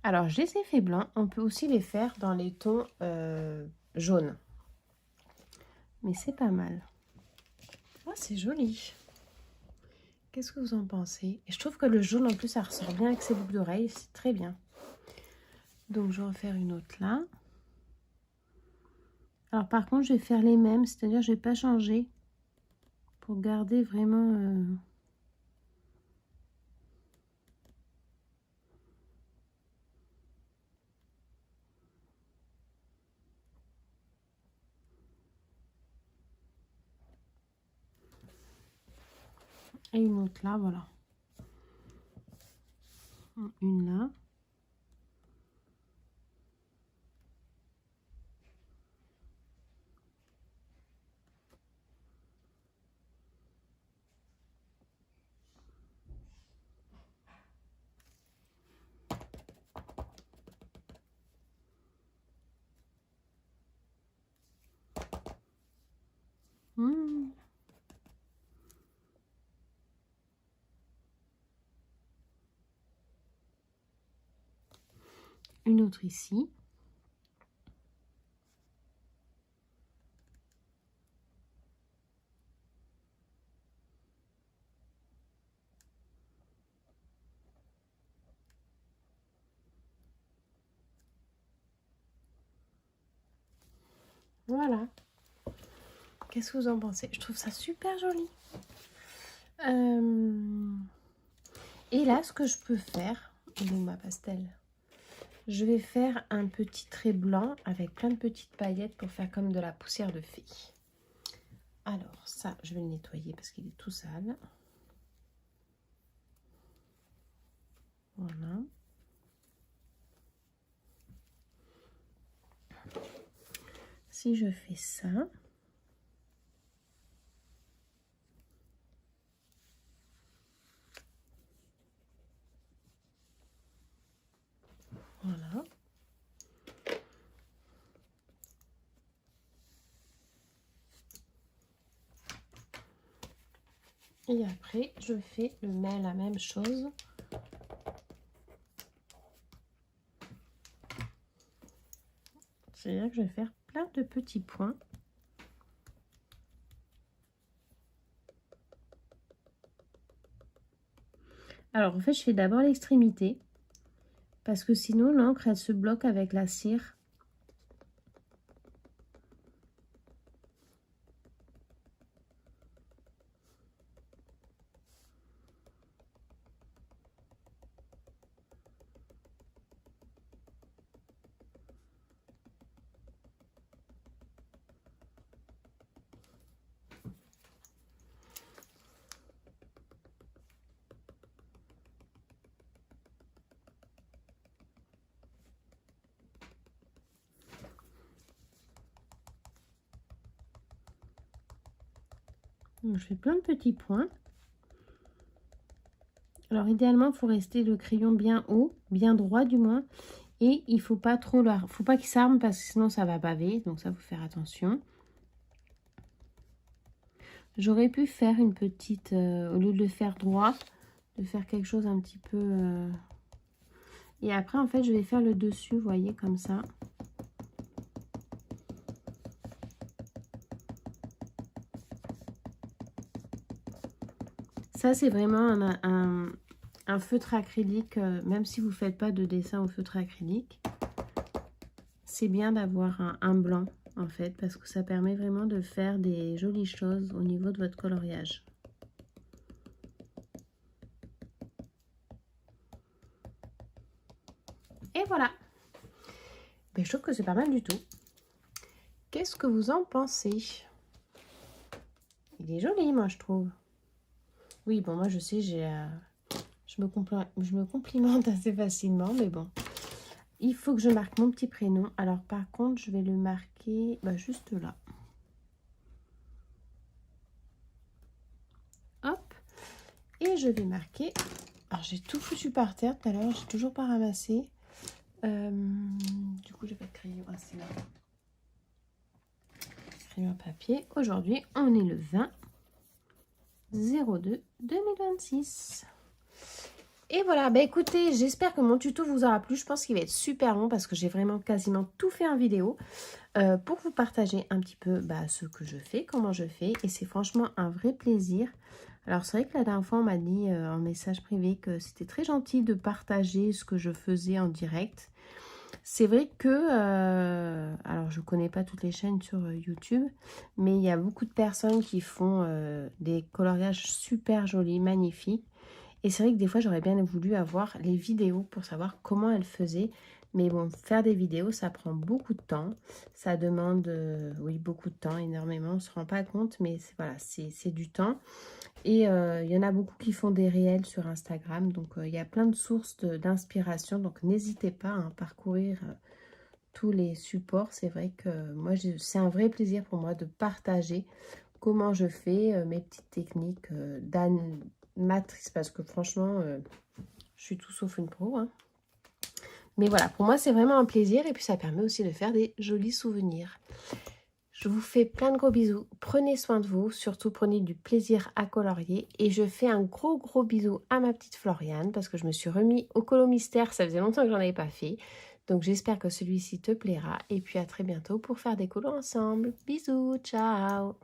Alors, je les ai fait blancs. On peut aussi les faire dans les tons jaunes. Mais c'est pas mal. Oh, c'est joli. Qu'est-ce que vous en pensez? Et je trouve que le jaune, en plus, ça ressort bien avec ses boucles d'oreilles. C'est très bien. Donc, je vais en faire une autre là. Alors, par contre, je vais faire les mêmes. C'est-à-dire, je ne vais pas changer. Pour garder vraiment... Et une autre là, voilà. Une là. Une autre ici. Voilà. Qu'est-ce que vous en pensez? Je trouve ça super joli. Et là, ce que je peux faire, de ma pastel, je vais faire un petit trait blanc avec plein de petites paillettes pour faire comme de la poussière de fée. Alors ça, je vais le nettoyer parce qu'il est tout sale. Voilà. Si je fais ça, voilà. Et après, je fais la même chose. C'est-à-dire que je vais faire plein de petits points. Alors, en fait, je fais d'abord l'extrémité. Parce que sinon, l'encre, elle se bloque avec la cire. Donc, je fais plein de petits points. Alors, idéalement, il faut rester le crayon bien haut, bien droit du moins. Et il ne faut pas trop faut pas qu'il s'arme parce que sinon ça va baver. Donc ça, faut faire attention. J'aurais pu faire une petite, au lieu de le faire droit, de faire quelque chose un petit peu... Et après, en fait, je vais faire le dessus, vous voyez, comme ça. Ça, c'est vraiment un feutre acrylique, même si vous ne faites pas de dessin au feutre acrylique. C'est bien d'avoir un blanc, en fait, parce que ça permet vraiment de faire des jolies choses au niveau de votre coloriage. Et voilà. Ben, je trouve que c'est pas mal du tout. Qu'est-ce que vous en pensez? Il est joli, moi, je trouve. Oui, bon, moi, je sais, je me complimente assez facilement, mais bon. Il faut que je marque mon petit prénom. Alors, par contre, je vais le marquer juste là. Hop. Et je vais marquer... Alors, j'ai tout foutu par terre tout à l'heure. J'ai toujours pas ramassé. Du coup, j'ai pas de crayon. Ah, c'est là. Crayon à papier. Aujourd'hui, on est le 20-02-2026. Et voilà, bah écoutez, j'espère que mon tuto vous aura plu. Je pense qu'il va être super long parce que j'ai vraiment quasiment tout fait en vidéo pour vous partager un petit peu ce que je fais, comment je fais. Et c'est franchement un vrai plaisir. Alors c'est vrai que la dernière fois, on m'a dit en message privé que c'était très gentil de partager ce que je faisais en direct. C'est vrai que, alors je connais pas toutes les chaînes sur YouTube, mais il y a beaucoup de personnes qui font des coloriages super jolis, magnifiques. Et c'est vrai que des fois, j'aurais bien voulu avoir les vidéos pour savoir comment elles faisaient. Mais bon, faire des vidéos, ça prend beaucoup de temps. Ça demande, oui, beaucoup de temps, énormément. On ne se rend pas compte, mais voilà, c'est du temps. Et il y en a beaucoup qui font des réels sur Instagram. Donc, il y a plein de sources d'inspiration. Donc, n'hésitez pas à parcourir tous les supports. C'est vrai que moi, c'est un vrai plaisir pour moi de partager comment je fais mes petites techniques d'animatrice, parce que franchement, je suis tout sauf une pro. Hein. Mais voilà, pour moi, c'est vraiment un plaisir et puis ça permet aussi de faire des jolis souvenirs. Je vous fais plein de gros bisous. Prenez soin de vous, surtout prenez du plaisir à colorier. Et je fais un gros bisou à ma petite Floriane parce que je me suis remis au colo mystère. Ça faisait longtemps que j'en avais pas fait. Donc j'espère que celui-ci te plaira. Et puis à très bientôt pour faire des colos ensemble. Bisous, ciao!